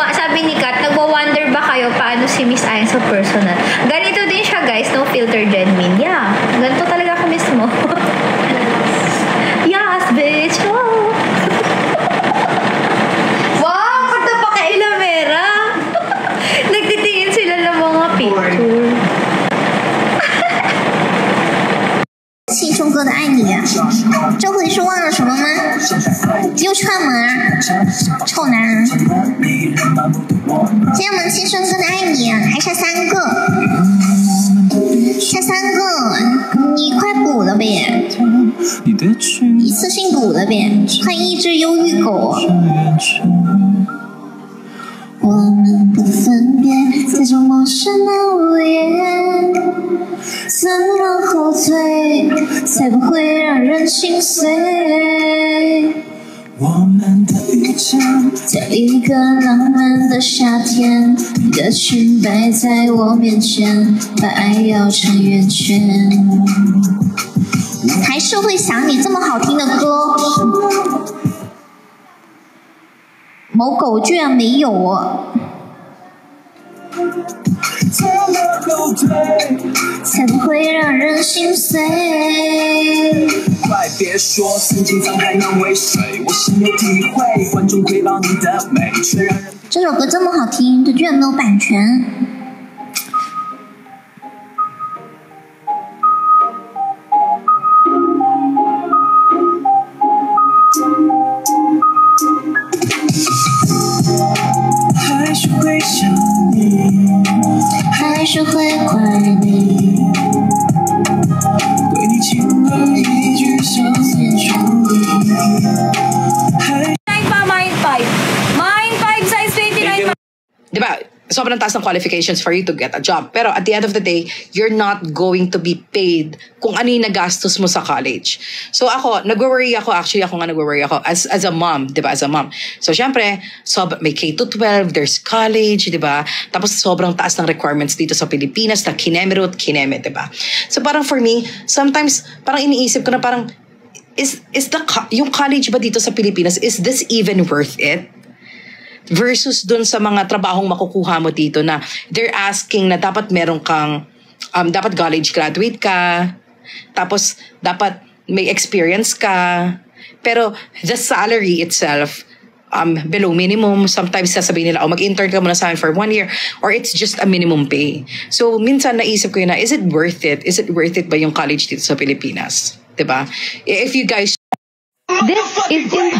Sabi ni Kat, nagwa-wonder ba kayo paano si Miss Ayan sa personal? Ganito din siya, guys. No filter, genuine. Yeah. Ganito talaga ako mismo. Yes, bitch. Oh. Wow! Pagta pa kay Ilamera. Nagtitingin sila ng mga picture. 信忠哥的爱你啊，周回说忘了什么吗？又串门儿，臭男人！今天我们亲生哥的爱你还剩3个，剩3个，你快补了呗，一次性补了呗，快抑制忧郁狗。我们的分别在这陌生的午夜，怎么后退才不会让人心碎？在一个浪漫的夏天，你的裙摆在我面前，把爱绕成圆圈。还是会想你，这么好听的歌，某狗居然没有哦。才不会让人心碎。快别说曾经沧海难为水，我深有体会，观众窥到你的美，却让人。这首歌这么好听，它居然没有版权。还是会想你，还是会怪你，对你轻的一句想念出你。Mine 5 size 29. Diba? Sobrang taas ng qualifications for you to get a job. Pero at the end of the day, you're not going to be paid kung ano yung nagastos mo sa college. So ako, nag-worry ako as a mom, diba? As a mom. So syempre, may K-12, there's college, diba? Tapos sobrang taas ng requirements dito sa Pilipinas na kinemerut, diba? So parang for me, sometimes parang iniisip ko na parang, yung college ba dito sa Pilipinas, is this even worth it? Versus dun sa mga trabahong makukuha mo dito na they're asking na dapat meron kang, dapat college graduate ka, tapos dapat may experience ka, pero the salary itself, below minimum. Sometimes sasabihin nila, mag-intern ka muna sa amin for 1 year, or it's just a minimum pay. So minsan naisip ko yun na, is it worth it? Is it worth it ba yung college dito sa Pilipinas? Diba? If you guys... This is